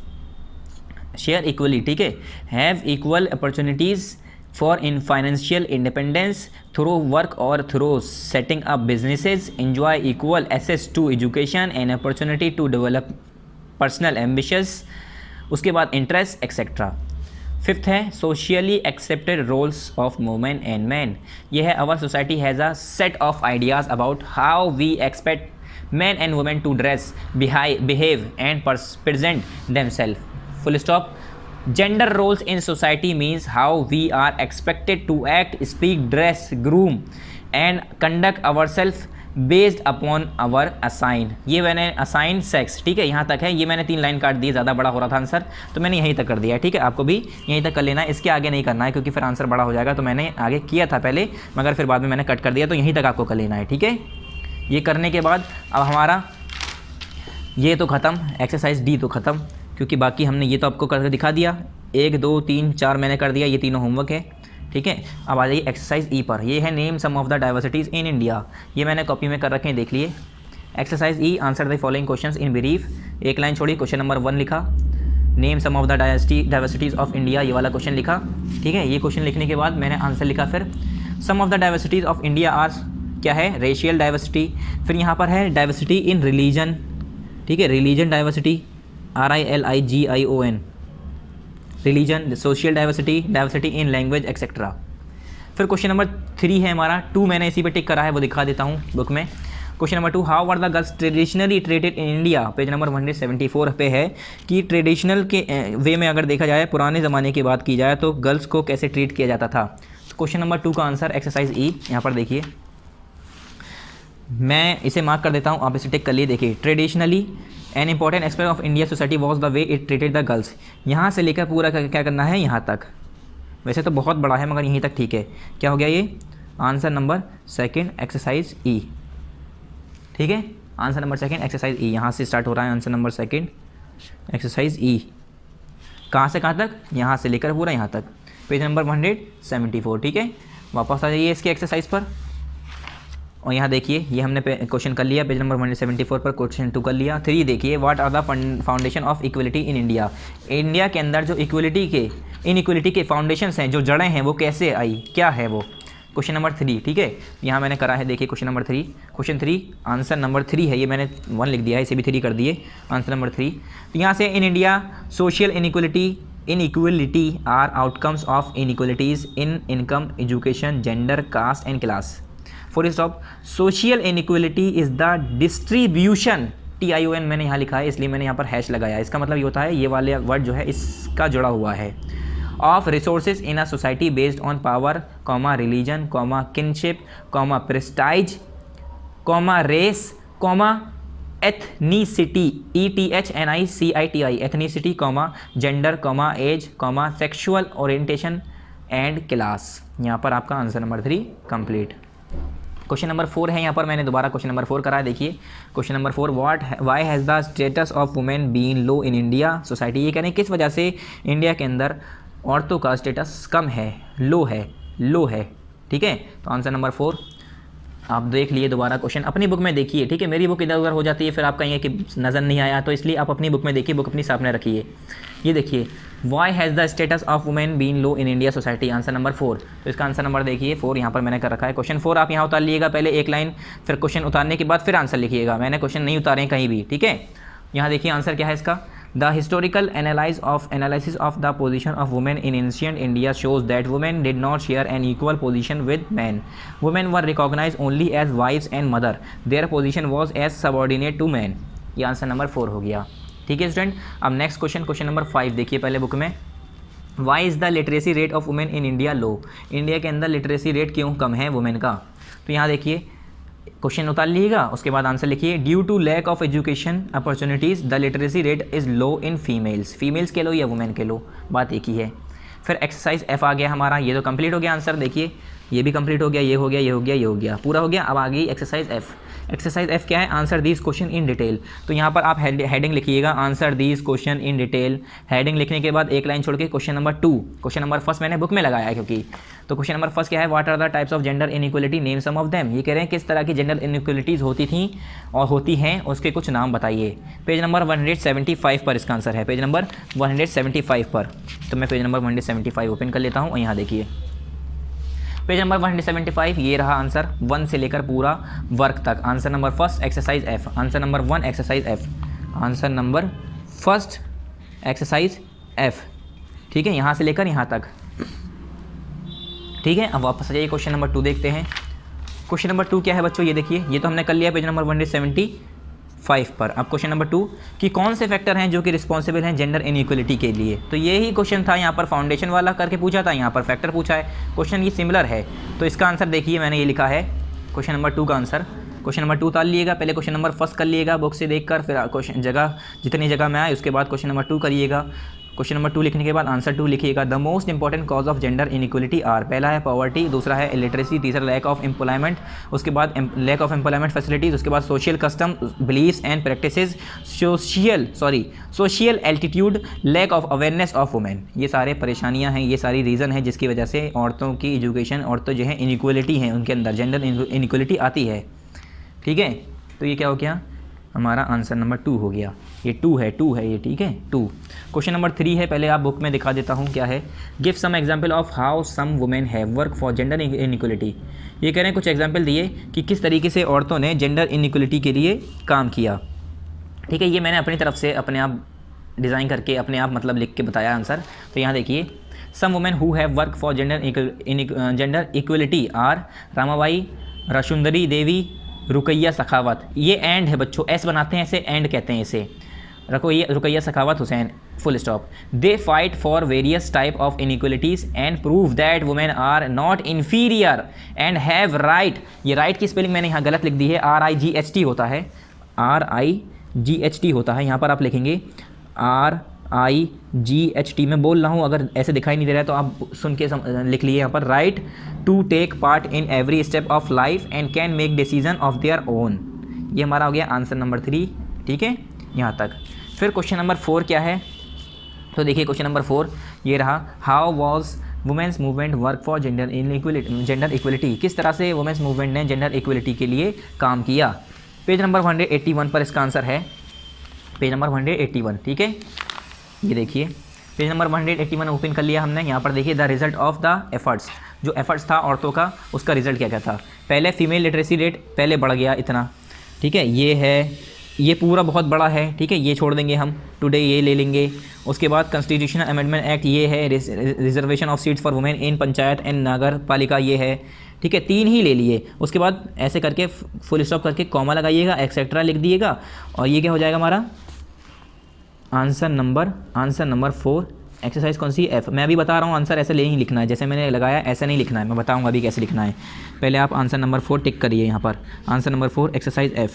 [SPEAKER 1] share equally, ठीक है। Have equal opportunities for in financial independence through work और through setting up businesses, enjoy equal access to education and opportunity to develop personal ambitions. उसके बाद इंटरेस्ट एक्सेट्रा। फिफ्थ है socially accepted roles of women and man, यह है our society has a set of ideas about how we expect man and women to dress, behave and present themselves, full stop. Gender roles in society means how we are expected to act, speak, dress, groom and conduct ourselves based upon our assign, ये मैंने असाइन सेक्स, ठीक है, यहाँ तक है, ये मैंने 3 लाइन काट दी, ज़्यादा बड़ा हो रहा था आंसर तो मैंने यहीं तक कर दिया है, ठीक है। आपको भी यहीं तक कर लेना है, इसके आगे नहीं करना है क्योंकि फिर आंसर बड़ा हो जाएगा। तो मैंने आगे किया था पहले मगर फिर बाद में मैंने कट कर दिया, तो यहीं तक आपको कर लेना है, ठीक है। ये करने के बाद अब हमारा ये तो ख़त्म, एक्सरसाइज डी तो ख़त्म, क्योंकि बाकी हमने ये तो आपको करके दिखा दिया, 1 2 3 4 मैंने कर दिया, ये तीनों होमवर्क है, ठीक है। अब आ जाइए एक्सरसाइज ई पर, ये है name some of the diversities in India, ये मैंने कॉपी में कर रखे हैं, देख लिए। Exercise E, answer the following questions in brief, एक लाइन छोड़ी, क्वेश्चन नंबर 1 लिखा, name some of the diversities of India, ये वाला क्वेश्चन लिखा, ठीक है। ये क्वेश्चन लिखने के बाद मैंने आंसर लिखा, फिर some of the diversities of India are क्या है, रेशियल डाइवर्सिटी, फिर यहाँ पर है डाइवर्सिटी इन रिलीजन, ठीक है, religion diversity, RILIGION, religion, social diversity, diversity in language etcetera. फिर क्वेश्चन नंबर 3 है हमारा, 2 मैंने इसी पे टिक करा है, वो दिखा देता हूँ बुक में। Question number 2, how are the girls traditionally treated in India, page number 174 पे है कि ट्रेडिशनल के वे में अगर देखा जाए, पुराने ज़माने की बात की जाए तो गर्ल्स को कैसे ट्रीट किया जाता था। तो क्वेश्चन नंबर 2 का आंसर एक्सरसाइज ई, यहाँ पर देखिए, मैं इसे मार्क कर देता हूँ, आप इसे टिक कर लिए। देखिए, traditionally an important aspect of India society was the way it treated the girls, यहाँ से लेकर पूरा क्या करना है यहाँ तक, वैसे तो बहुत बड़ा है मगर यहीं तक ठीक है। क्या हो गया ये, आंसर नंबर 2 एक्सरसाइज ई, ठीक है, आंसर नंबर 2 एक्सरसाइज ई, यहाँ से स्टार्ट हो रहा है आंसर नंबर 2 एक्सरसाइज ई, कहाँ से कहाँ तक, यहाँ से लेकर पूरा यहाँ तक, पेज नंबर 174, ठीक है। वापस आ जाइए इसके एक्सरसाइज पर, और यहाँ देखिए, ये हमने क्वेश्चन कर लिया, पेज नंबर 174 पर क्वेश्चन 2 कर लिया। 3 देखिए, what are the foundation of equality in India, India के अंदर जो इनइक्वलिटी के फाउंडेशंस हैं, जो जड़ें हैं, वो कैसे आई, क्या है वो, क्वेश्चन नंबर 3, ठीक है। यहाँ मैंने करा है, देखिए question number 3, question 3 answer number 3 है, ये मैंने 1 लिख दिया है, इसे भी 3 कर दिए, आंसर नंबर 3। तो यहाँ से in India social inequality are outcomes of inequalities in income, education, gender, caste and class. Full stop, social inequality is the distribution, TION मैंने यहाँ लिखा है इसलिए मैंने यहाँ पर हैश लगाया, इसका मतलब ये होता है, ये वाले वर्ड जो है इसका जुड़ा हुआ है, of resources in a society based on power, comma religion, comma kinship, comma prestige, comma race, comma ethnicity, ETHNICITI, ethnicity, comma gender, comma age, comma sexual orientation and class. यहाँ पर आपका answer number 3 complete. Question number 4 है, यहाँ पर मैंने दोबारा क्वेश्चन नंबर 4 करा है, देखिए question number 4, why has the status of women been low in India society, ये कह रहे हैं किस वजह से इंडिया के अंदर औरतों का स्टेटस कम है, लो है, ठीक है। तो आंसर नंबर 4 आप देख लिए, दोबारा क्वेश्चन अपनी बुक में देखिए, ठीक है, मेरी बुक इधर उधर हो जाती है, फिर आप कहेंगे कि नज़र नहीं आया, तो इसलिए आप अपनी बुक में देखिए, बुक अपनी सामने रखिए। ये देखिए, why has the status of women been low in India society, answer number 4। तो इसका आंसर नंबर देखिए 4 यहाँ पर मैंने कर रखा है। क्वेश्चन 4 आप यहाँ उतार लिएगा, पहले एक लाइन, फिर क्वेश्चन उतारने के बाद फिर आंसर लिखिएगा, मैंने क्वेश्चन नहीं उतारे कहीं भी, ठीक है। यहाँ देखिए आंसर क्या है इसका, the historical analysis of the position of women in ancient India shows that women did not share an equal position with man, women were recognise only as wives and mother, their position was as subordinate to man. ये आंसर नंबर 4 हो गया, ठीक है स्टूडेंट। अब नेक्स्ट क्वेश्चन नंबर 5 देखिए पहले बुक में, why is the literacy rate of women in India low, India के अंदर लिटरेसी रेट क्यों कम है वुमेन का। तो यहाँ देखिए क्वेश्चन उतार लीजिएगा, उसके बाद आंसर लिखिए, due to lack of education opportunities the literacy rate is low in females के लो या वुमेन के लो, बात एक ही है। फिर एक्सरसाइज F आ गया हमारा, ये तो कंप्लीट हो गया आंसर, देखिए ये भी कंप्लीट हो गया, ये हो गया, ये हो गया, ये हो गया, पूरा हो गया। अब आ गई एक्सरसाइज F। एक्सरसाइज F क्या है, answer these question in detail. तो यहाँ पर आप हेडिंग लिखिएगा, answer these question in detail. Heading लिखने के बाद एक लाइन छोड़ के क्वेश्चन नंबर 2, क्वेश्चन नंबर 1 मैंने बुक में लगाया है क्योंकि, तो क्वेश्चन नंबर 1 क्या है, what are the types of gender inequality, name some of them. ये कह रहे हैं किस तरह की जेंडर इनइक्वलिटीज़ होती थी और होती हैं, उसके कुछ नाम बताइए। पेज नंबर 175 पर इसका आंसर है, पेज नंबर 175 पर। तो मैं पेज नंबर 175 ओपन कर लेता हूँ और यहाँ देखिए पेज नंबर 175, ये रहा आंसर 1 से लेकर पूरा वर्क तक। Answer number 1 exercise F, answer number 1 exercise F, answer number 1 exercise F, ठीक है, यहाँ से लेकर यहाँ तक, ठीक है। अब वापस आ जाइए, क्वेश्चन नंबर 2 देखते हैं। क्वेश्चन नंबर 2 क्या है बच्चों, ये देखिए, ये तो हमने कर लिया पेज नंबर 175 पर। अब क्वेश्चन नंबर 2 कि कौन से फैक्टर हैं जो कि रिस्पॉन्सिबल हैं जेंडर इनइक्वलिटी के लिए। तो ये ही क्वेश्चन था, यहाँ पर फाउंडेशन वाला करके पूछा था, यहाँ पर फैक्टर पूछा है, क्वेश्चन ये सिमिलर है। तो इसका आंसर देखिए, मैंने ये लिखा है क्वेश्चन नंबर 2 का आंसर, क्वेश्चन नंबर 2 उतार लिएगा, पहले क्वेश्चन नंबर फर्स्ट कर लिएगा बुक से देखकर, फिर क्वेश्चन जगह जितनी जगह में आए उसके बाद क्वेश्चन नंबर 2 करिएगा। क्वेश्चन नंबर 2 लिखने के बाद आंसर 2 लिखिएगा। The most important cause of gender inequality are, पहला है पॉवर्टी, दूसरा है इलिटरेसी, तीसरा लैक ऑफ एम्प्लॉयमेंट, उसके बाद लैक ऑफ एम्प्लॉयमेंट फैसिलिटीज़, उसके बाद social custom believes and practices, social attitude, lack of awareness of women. ये सारे परेशानियां हैं, ये सारी रीज़न है जिसकी वजह से औरतों की एजुकेशन, औरतों जो है इनइक्वलिटी है उनके अंदर, जेंडर इनइक्वलिटी आती है। ठीक है, तो ये क्या हो गया हमारा आंसर नंबर 2 हो गया। ये 2 है ये, ठीक है 2। क्वेश्चन नंबर 3 है, पहले आप बुक में दिखा देता हूँ क्या है। Give some example of how some women have work for gender inequality. ये कह रहे हैं कुछ एग्जांपल दिए कि किस तरीके से औरतों ने जेंडर इनइक्वलिटी के लिए काम किया। ठीक है, ये मैंने अपनी तरफ से अपने आप डिज़ाइन करके अपने आप मतलब लिख के बताया आंसर। तो यहाँ देखिए, some women who have work for gender equality are Ramabai, Rassundari Devi, Rokeya Sakhawat. ये एंड है बच्चों, एस बनाते हैं ऐसे, एंड कहते हैं इसे। Rokeya Sakhawat Hossain, full stop. They fight for various type of inequalities and prove that women are not inferior and have right. ये राइट की स्पेलिंग मैंने यहाँ गलत लिख दी है, RIGHT होता है, RIGHT होता है। यहाँ पर आप लिखेंगे RIGHT। मैं बोल रहा हूँ, अगर ऐसे दिखाई नहीं दे रहा है तो आप सुन के लिख लिए यहाँ पर। Right to take part in every step of life and can make decision of their own. ये हमारा हो गया आंसर नंबर 3। ठीक है, यहाँ तक। फिर क्वेश्चन नंबर 4 क्या है, तो देखिए क्वेश्चन नंबर 4 ये रहा। How was women's movement work for gender equality. किस तरह से वुमेंस मूवमेंट ने जेंडर इक्वलिटी के लिए काम किया। पेज नंबर 181 पर इसका आंसर है, पेज नंबर 181। ठीक है, ये देखिए पेज नंबर 181 ओपन कर लिया हमने। यहाँ पर देखिए the result of the efforts, जो एफर्ट्स था औरतों का उसका रिजल्ट क्या क्या था। पहले फीमेल लिटरेसी रेट पहले बढ़ गया इतना, ठीक है, ये है, ये पूरा बहुत बड़ा है, ठीक है, ये छोड़ देंगे हम, टुडे ये ले लेंगे। उसके बाद कॉन्स्टिट्यूशनल अमेंडमेंट एक्ट, ये है reservation of seats for women in panchayat and nagar palika, ये है, ठीक है, 3 ही ले लिए। उसके बाद ऐसे करके फुल स्टॉप करके कॉमा लगाइएगा, एक्सेट्रा लिख दिएगा, और ये क्या हो जाएगा हमारा आंसर नंबर 4। एक्सरसाइज कौन सी, F। मैं अभी बता रहा हूँ आंसर ऐसे नहीं लिखना है, जैसे मैंने लगाया ऐसा नहीं लिखना है, मैं बताऊँगा अभी कैसे लिखना है। पहले आप आंसर नंबर 4 टिक करिए यहाँ पर, answer number 4 exercise F,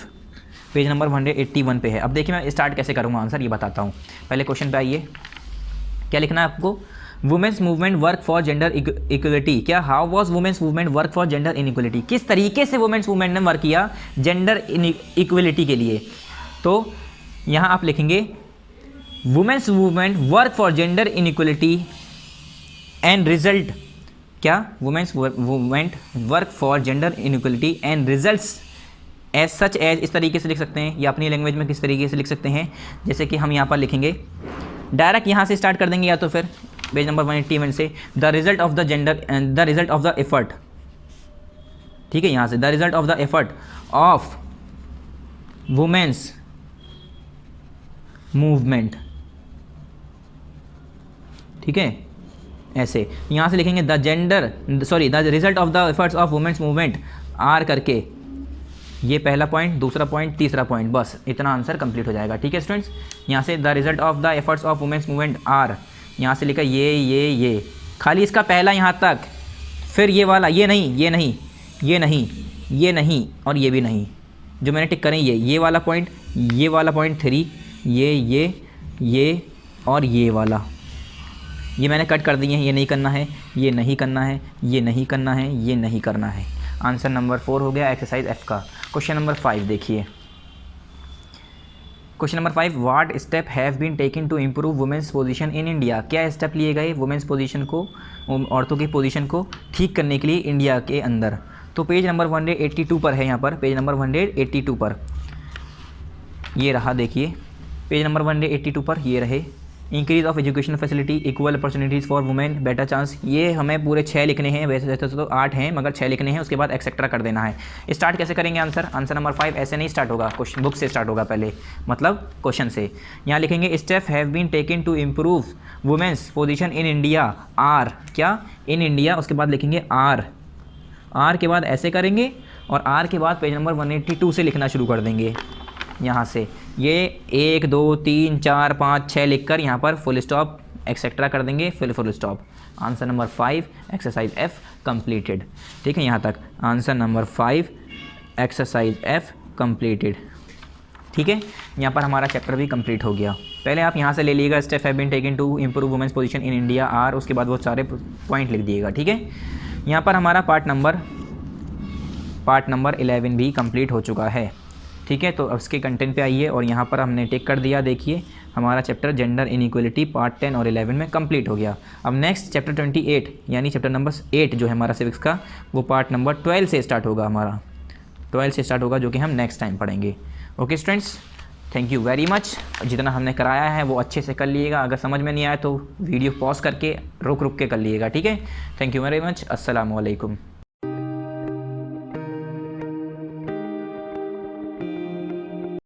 [SPEAKER 1] page number 181 पे है। अब देखिए मैं स्टार्ट कैसे करूँगा आंसर, ये बताता हूँ। पहले क्वेश्चन पे आइए, क्या लिखना है आपको। Women's movement work for gender equality. क्या, how was women's movement work for gender inequality. किस तरीके से वुमेन्स मूवमेंट ने वर्क किया जेंडर इक्वलिटी के लिए। तो यहाँ आप लिखेंगे women's movement work for gender inequality and result. क्या, women's movement work for gender inequality and results as such as, इस तरीके से लिख सकते हैं, या अपनी लैंग्वेज में किस तरीके से लिख सकते हैं, जैसे कि हम यहाँ पर लिखेंगे डायरेक्ट यहाँ से स्टार्ट कर देंगे, या तो फिर पेज नंबर 181 से the result of the gender and the result of the effort. ठीक है, यहाँ से the result of the effort of women's movement, ठीक है, ऐसे यहाँ से लिखेंगे the result of the efforts of women's movement are करके, ये पहला पॉइंट, दूसरा पॉइंट, तीसरा पॉइंट, बस इतना आंसर कंप्लीट हो जाएगा। ठीक है स्टूडेंट्स, यहाँ से the result of the efforts of women's movement are, यहाँ से लिखा ये खाली इसका पहला यहाँ तक, फिर ये वाला, ये नहीं, ये नहीं, ये नहीं, ये नहीं, और ये भी नहीं, जो मैंने टिक करें ये वाला पॉइंट, ये वाला पॉइंट 3, ये और ये वाला, ये मैंने कट कर दिए हैं। ये नहीं करना है, ये नहीं करना है, ये नहीं करना है, ये नहीं करना है। आंसर नंबर 4 हो गया एक्सरसाइज F का। क्वेश्चन नंबर 5 देखिए, question number 5, what step have been taken to improve women's position in India. क्या स्टेप लिए गए वुमेन्स पोजीशन को, औरतों की पोजीशन को ठीक करने के लिए इंडिया के अंदर। तो पेज नंबर 182 पर है, यहाँ पर पेज नंबर 182 पर ये रहा, देखिए पेज नंबर 182 पर ये रहे। Increase of education facility, equal opportunities for women, better chance. ये हमें पूरे 6 लिखने हैं, वैसे तो 8 हैं मगर 6 लिखने हैं, उसके बाद एक्सेट्रा कर देना है। स्टार्ट कैसे करेंगे आंसर नंबर 5 ऐसे नहीं स्टार्ट होगा, क्वेश्चन बुक से स्टार्ट होगा पहले, मतलब क्वेश्चन से। यहाँ लिखेंगे step have been taken to improve women's position in India are. क्या, इन इंडिया, उसके बाद लिखेंगे आर के बाद ऐसे करेंगे, और आर के बाद पेज नंबर 182 से लिखना शुरू कर देंगे। यहाँ से ये 1 2 3 4 5 6 लिखकर यहाँ पर फुल स्टॉप एक्सेट्रा कर देंगे, फिर full stop. Answer number 5 exercise F completed. ठीक है, यहाँ तक answer number 5 exercise F completed. ठीक है, यहाँ पर हमारा चैप्टर भी कंप्लीट हो गया। पहले आप यहाँ से ले लीजिएगा step have been taken to improve women's position in India are, उसके बाद वो सारे पॉइंट लिख दिएगा। ठीक है, यहाँ पर हमारा पार्ट नंबर 11 भी कंप्लीट हो चुका है। ठीक है, तो अब इसके कंटेंट पे आइए और यहाँ पर हमने टिक कर दिया। देखिए हमारा चैप्टर जेंडर इनइक्वलिटी पार्ट 10 और 11 में कंप्लीट हो गया। अब नेक्स्ट चैप्टर 28 यानी चैप्टर नंबर 8 जो है हमारा सिविक्स का, वो पार्ट नंबर 12 से स्टार्ट होगा, हमारा 12 से स्टार्ट होगा, जो कि हम नेक्स्ट टाइम पढ़ेंगे। Okay students, thank you very much. जितना हमने कराया है वो अच्छे से कर लिएगा। अगर समझ में नहीं आया तो वीडियो पॉज करके रुक के कर लिएगा। ठीक है, थैंक यू वेरी मच। अस्सलाम वालेकुम।